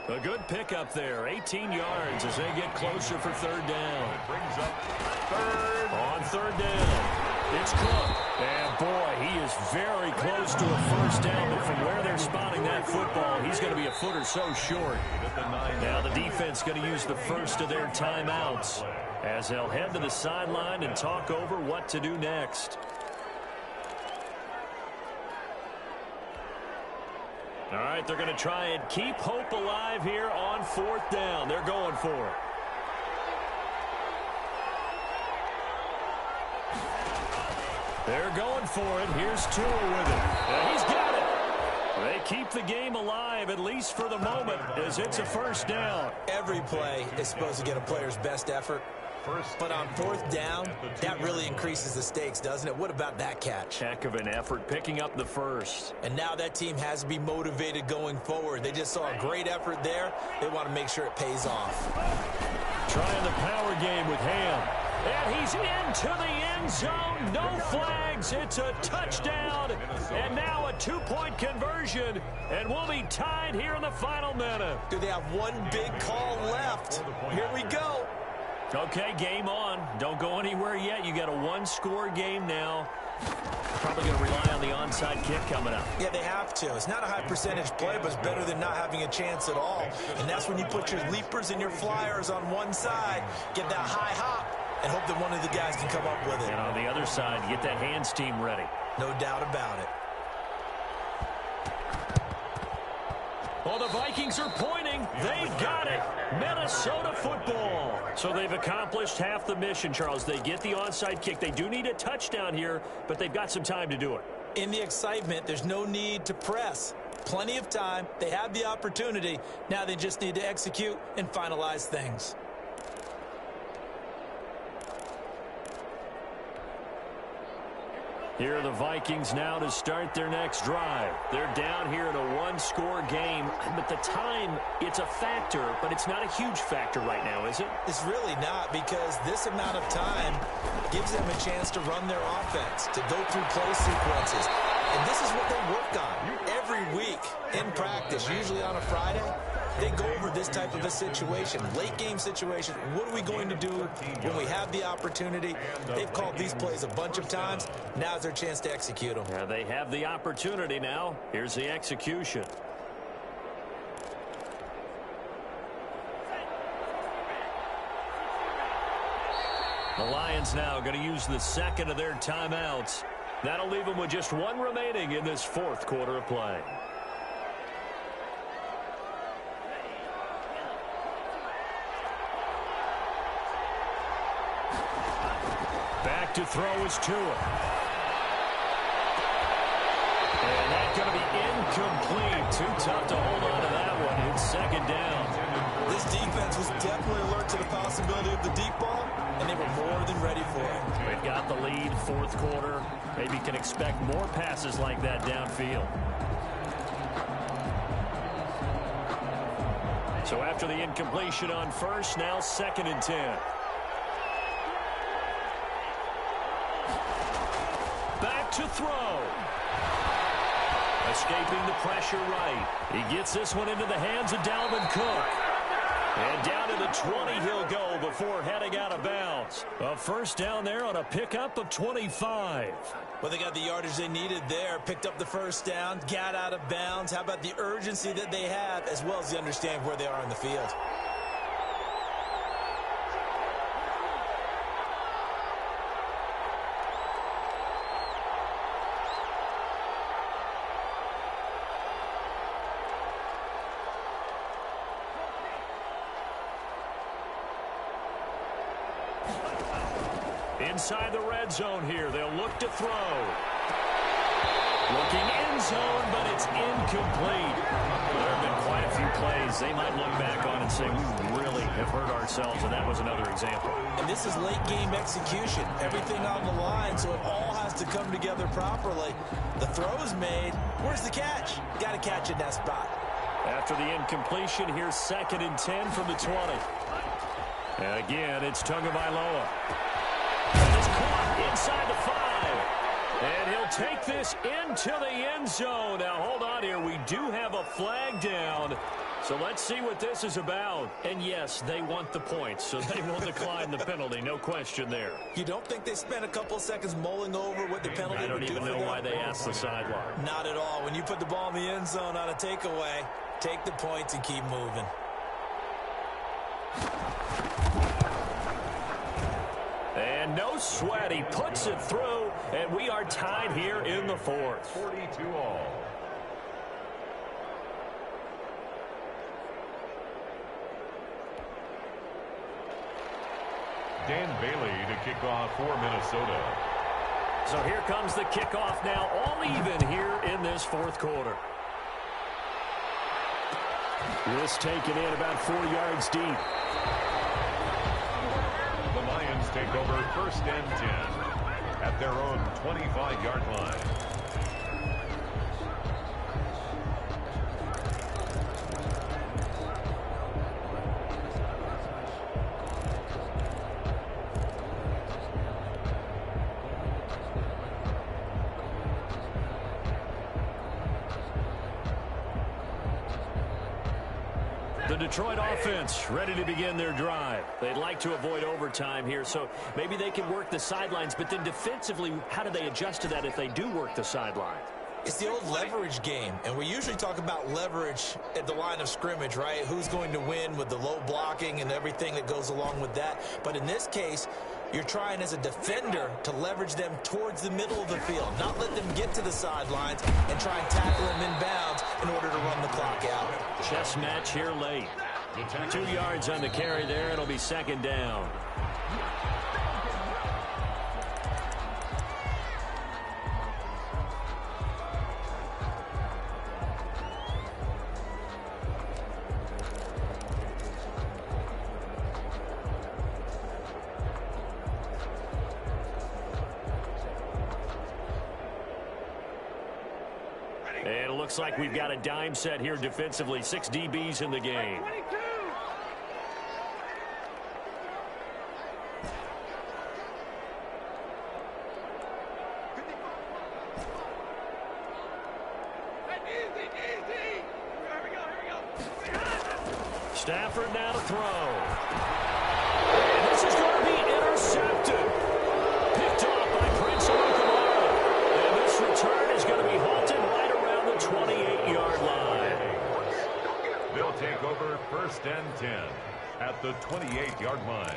A good pickup there, 18 yards as they get closer for third down. Brings up third. On third down, it's Cook. And boy, he is very close to a first down, but from where they're spotting that football, he's going to be a foot or so short. Now the defense going to use the first of their timeouts as they'll head to the sideline and talk over what to do next. All right, they're going to try and keep hope alive here on fourth down. They're going for it. They're going for it. Here's Tua with it. And he's got it. They keep the game alive, at least for the moment, as it's a first down. Every play is supposed to get a player's best effort. But on fourth down, that really increases the stakes, doesn't it? What about that catch? Heck of an effort, picking up the first. And now that team has to be motivated going forward. They just saw a great effort there. They want to make sure it pays off. Trying the power game with Ham. And he's into the end zone. No flags. It's a touchdown. And now a two-point conversion. And we'll be tied here in the final minute. Do they have one big call left? Here we go. Okay, game on. Don't go anywhere yet. You got a one-score game now. Probably going to rely on the onside kick coming up. Yeah, they have to. It's not a high percentage play, but it's better than not having a chance at all. And that's when you put your leapers and your flyers on one side, get that high hop, and hope that one of the guys can come up with it. And on the other side, get that hands team ready. No doubt about it. Well, the Vikings are pointing. They got it. Minnesota football. So they've accomplished half the mission, Charles. They get the onside kick. They do need a touchdown here, but they've got some time to do it. In the excitement, there's no need to press. Plenty of time. They have the opportunity. Now they just need to execute and finalize things. Here are the Vikings now to start their next drive. They're down here in a one-score game, but the time, it's a factor, but it's not a huge factor right now, is it? It's really not, because this amount of time gives them a chance to run their offense, to go through play sequences. And this is what they work on every week in practice, usually on a Friday. They go over this type of a situation, late game situation. What are we going to do when we have the opportunity? They've called these plays a bunch of times. Now's their chance to execute them. Yeah, they have the opportunity now. Here's the execution. The Lions now going to use the second of their timeouts. That'll leave them with just one remaining in this fourth quarter of play. Back to throw is Tua. And that's going to be incomplete. Too tough to hold on to that one. It's second down. This defense was definitely alert to the possibility of the deep ball, and they were more than ready for it. They've got the lead, fourth quarter. Maybe can expect more passes like that downfield. So after the incompletion on first, now 2nd and 10. Back to throw. Escaping the pressure right. He gets this one into the hands of Dalvin Cook. And down to the 20 he'll go before heading out of bounds. A first down there on a pickup of 25. Well, they got the yardage they needed there, picked up the first down, got out of bounds. How about the urgency that they have, as well as the understanding where they are in the field? Inside the red zone here, they'll look to throw. Looking end zone, but it's incomplete. There have been quite a few plays they might look back on and say, we really have hurt ourselves, and that was another example. And this is late game execution. Everything on the line, so it all has to come together properly. The throw's made. Where's the catch? Got to catch in that spot. After the incompletion, here's 2nd and 10 from the 20. And again, it's Tagovailoa. And it's caught inside the 5. And he'll take this into the end zone. Now, hold on here. We do have a flag down. So let's see what this is about. And, yes, they want the points, so they will decline the penalty. No question there. You don't think they spent a couple seconds mulling over what the penalty would do for them? I don't even know why they asked the sideline. Not at all. When you put the ball in the end zone on a takeaway, take the points and keep moving. And no sweat. He puts it through, and we are tied here in the fourth. 42 all. Dan Bailey to kick off for Minnesota. So here comes the kickoff now, all even here in this fourth quarter. This taken in about 4 yards deep. The Lions take over 1st and 10 at their own 25-yard line. The Detroit offense ready to begin their drive. They'd like to avoid overtime here, so maybe they can work the sidelines, but then defensively, how do they adjust to that if they do work the sidelines? It's the old leverage game, and we usually talk about leverage at the line of scrimmage, right? Who's going to win with the low blocking and everything that goes along with that. But in this case, You're trying as a defender to leverage them towards the middle of the field, not let them get to the sidelines and try and tackle them inbounds in order to run the clock out. Chess match here late. 2 yards on the carry there. It'll be second down. And it looks like we've got a dime set here defensively. 6 DBs in the game. Stafford now to throw. And this is going to be intercepted. Picked off by Prince Amukamara. And this return is going to be halted right around the 28-yard line. They'll take over 1st and 10 at the 28-yard line.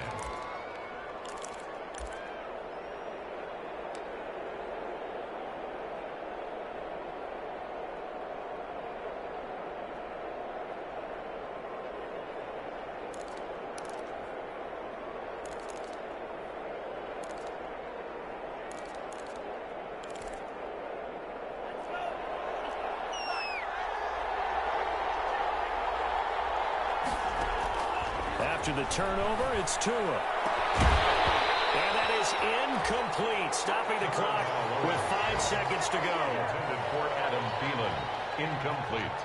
After the turnover, it's Tua. And that is incomplete, stopping the clock with 5 seconds to go. Intended for Adam Thielen. Incomplete.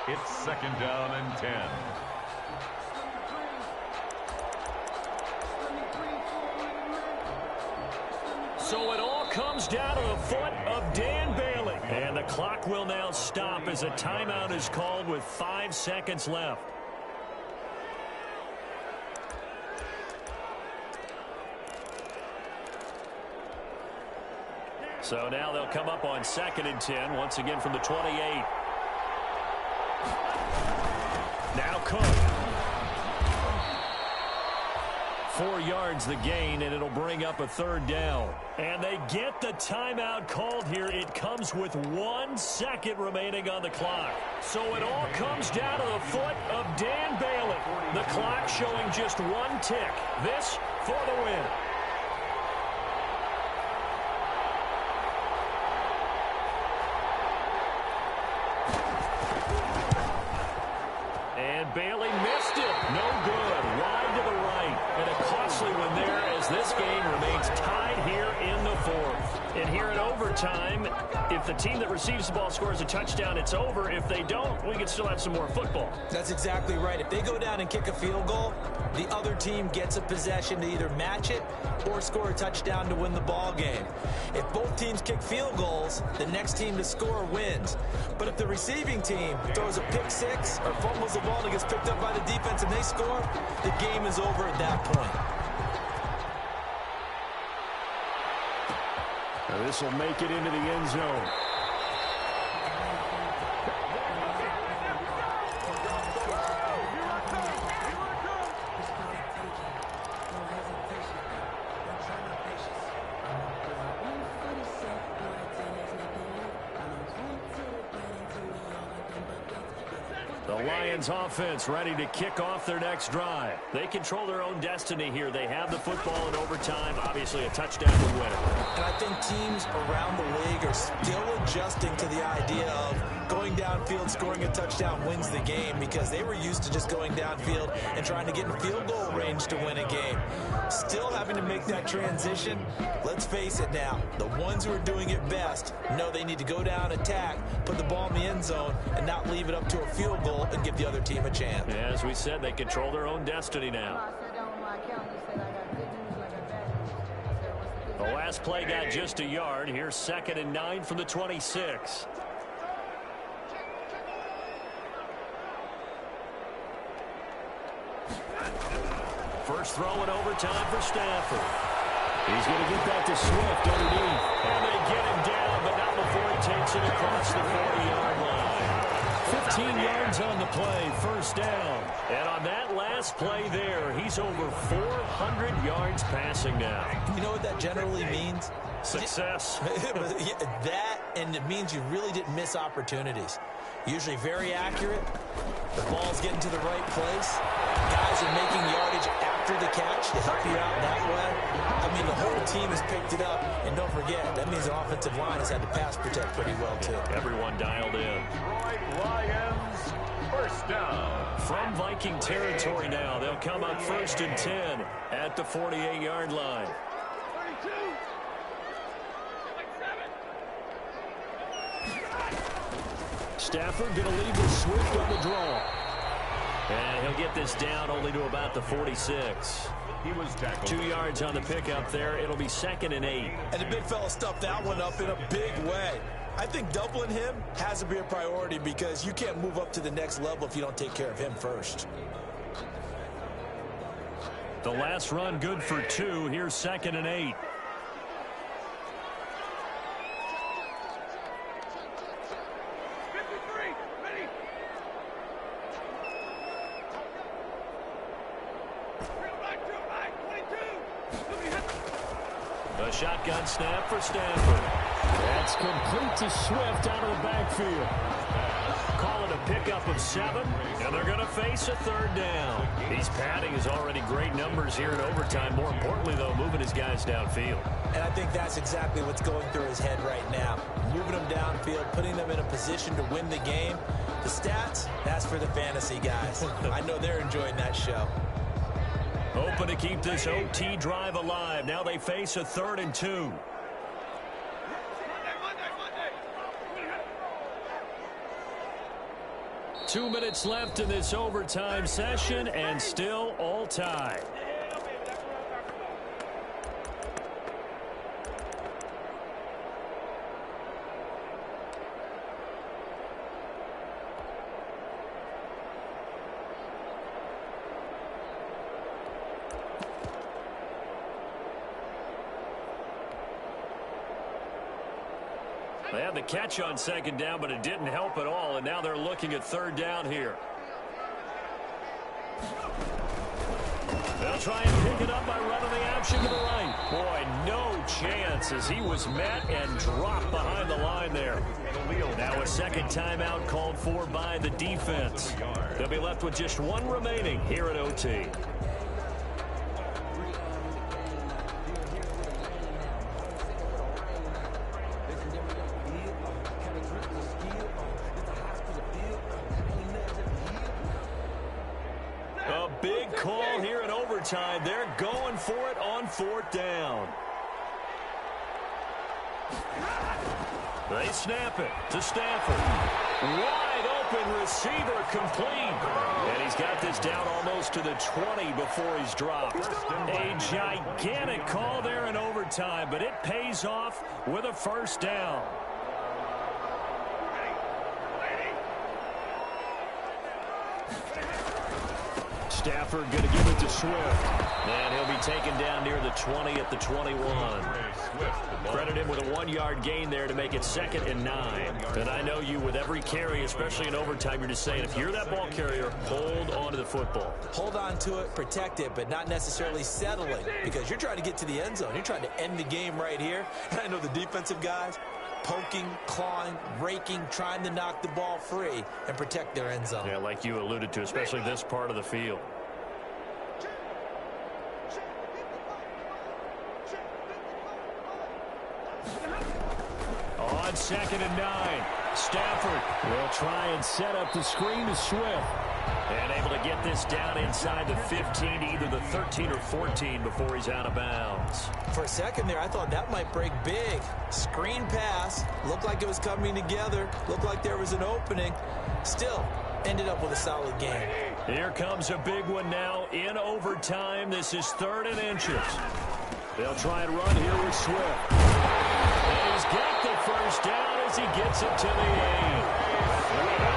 It's 2nd down and 10. So it all comes down to the foot of Dan Bailey. And the clock will now stop as a timeout is called with 5 seconds left. So now they'll come up on 2nd and 10, once again from the 28. Now Cook. 4 yards the gain, and it'll bring up a 3rd down. And they get the timeout called here. It comes with 1 second remaining on the clock. So it all comes down to the foot of Dan Bailey. The clock showing just 1 tick. This for the win. Bailey missed it. No good. Wide to the right. And a costly one there as this game remains tied here in the 4th. And here in overtime, if the team that receives the ball scores a touchdown, it's over. If they don't, we can still have some more football. That's exactly right. If they go down and kick a field goal, the other team gets a possession to either match it or score a touchdown to win the ball game. If both teams kick field goals, the next team to score wins. But if the receiving team throws a pick 6 or fumbles the ball and gets picked up by the defense and they score, the game is over at that point. Now this will make it into the end zone. Lions offense ready to kick off their next drive. They control their own destiny here. They have the football in overtime. Obviously, a touchdown would win it. And I think teams around the league are still adjusting to the idea of going downfield, scoring a touchdown wins the game, because they were used to just going downfield and trying to get in field goal range to win a game. Still having to make that transition. Let's face it now, the ones who are doing it best know they need to go down, attack, put the ball in the end zone, and not leave it up to a field goal and give the other team a chance. As we said, they control their own destiny now. The last play got just a yard. Here's 2nd and 9 from the 26. First throw in overtime for Stafford. He's going to get that to Swift underneath. And they get him down, but not before he takes it across the 40-yard line. 15 yards on the play, first down. And on that last play there, he's over 400 yards passing now. You know what that generally means? Success. That, and it means you really didn't miss opportunities. Usually very accurate. The ball's getting to the right place. Guys are making yardage after the catch to help you out that way. I mean, the whole team has picked it up. And don't forget, that means the offensive line has had to pass protect pretty well, too. Everyone dialed in. Detroit Lions, first down. From Viking territory now, they'll come up 1st and 10 at the 48-yard line. Stafford going to lead with Swift on the draw. And he'll get this down only to about the 46. He was tackled. 2 yards on the pickup there. It'll be 2nd and 8. And the big fella stuffed that one up in a big way. I think doubling him has to be a priority because you can't move up to the next level if you don't take care of him first. The last run good for 2. Here's 2nd and 8. A shotgun snap for Stafford. That's complete to Swift out of the backfield. Call it a pickup of 7, and they're going to face a 3rd down. He's padding his already great numbers here in overtime. More importantly, though, moving his guys downfield. And I think that's exactly what's going through his head right now. Moving them downfield, putting them in a position to win the game. The stats, that's for the fantasy guys. I know they're enjoying that show. Hoping to keep this OT drive alive. Now they face a 3rd and 2. Two minutes left in this overtime session, and still all tied. They had the catch on 2nd down, but it didn't help at all, and now they're looking at 3rd down here. They'll try and pick it up by running the option to the right. Boy, no chance as he was met and dropped behind the line there. Now a 2nd timeout called for by the defense. They'll be left with just 1 remaining here at OT. Big call here in overtime. They're going for it on 4th down. They snap it to Stafford. Wide open receiver complete. And he's got this down almost to the 20 before he's dropped. A gigantic call there in overtime, but it pays off with a 1st down. Stafford going to give it to Swift. And he'll be taken down near the 20 at the 21. Credit him with a 1-yard gain there to make it 2nd and 9. And I know you, with every carry, especially in overtime, you're just saying, if you're that ball carrier, hold on to the football. Hold on to it, protect it, but not necessarily settling, because you're trying to get to the end zone. You're trying to end the game right here. And I know the defensive guys, poking, clawing, raking, trying to knock the ball free and protect their end zone. Yeah, like you alluded to, especially this part of the field. On 2nd and 9, Stafford will try and set up the screen to Swift. And able to get this down inside the 15, either the 13 or 14 before he's out of bounds. For a second there, I thought that might break big. Screen pass. Looked like it was coming together. Looked like there was an opening. Still, ended up with a solid game. Here comes a big one now in overtime. This is 3rd and inches. They'll try and run here with Swift. And he's got the 1st down as he gets it to the 8.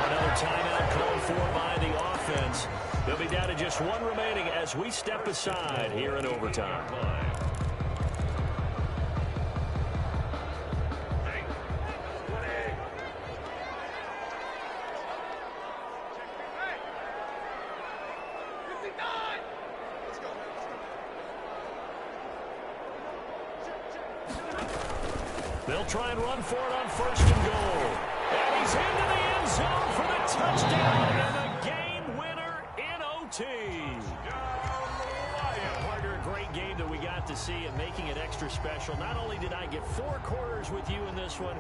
Another timeout called for by the offense. They'll be down to just 1 remaining as we step aside here in overtime. They'll try and run for it on 1st and goal. And he's into the end zone for the touchdown and the game winner in OT. Partner, a great game that we got to see and making it extra special. Not only did I get 4 quarters with you in this one,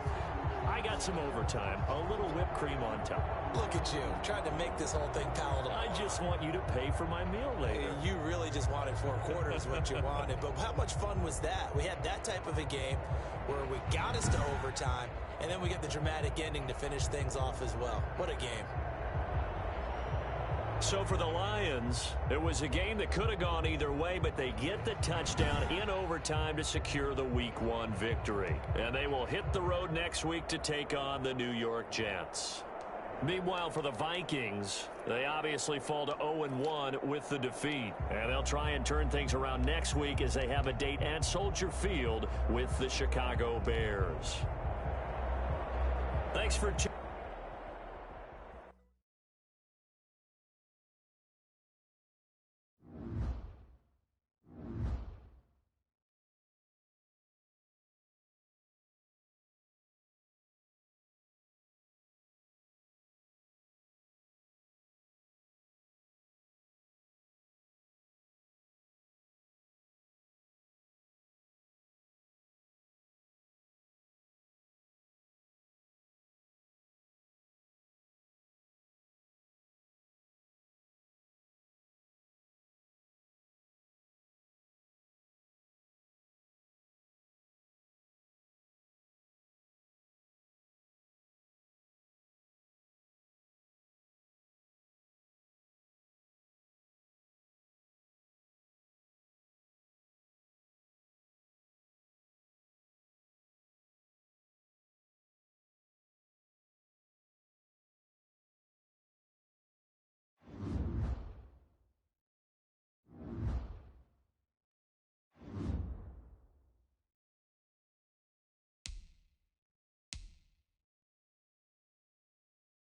I got some overtime, a little whipped cream on top. Look at you, trying to make this whole thing palatable. I just want you to pay for my meal later. You really just wanted 4 quarters, what you wanted. But how much fun was that? We had that type of a game where we got us to overtime, and then we get the dramatic ending to finish things off as well. What a game. So for the Lions, it was a game that could have gone either way, but they get the touchdown in overtime to secure the Week 1 victory. And they will hit the road next week to take on the New York Jets. Meanwhile, for the Vikings, they obviously fall to 0-1 with the defeat. And they'll try and turn things around next week as they have a date at Soldier Field with the Chicago Bears. Thanks for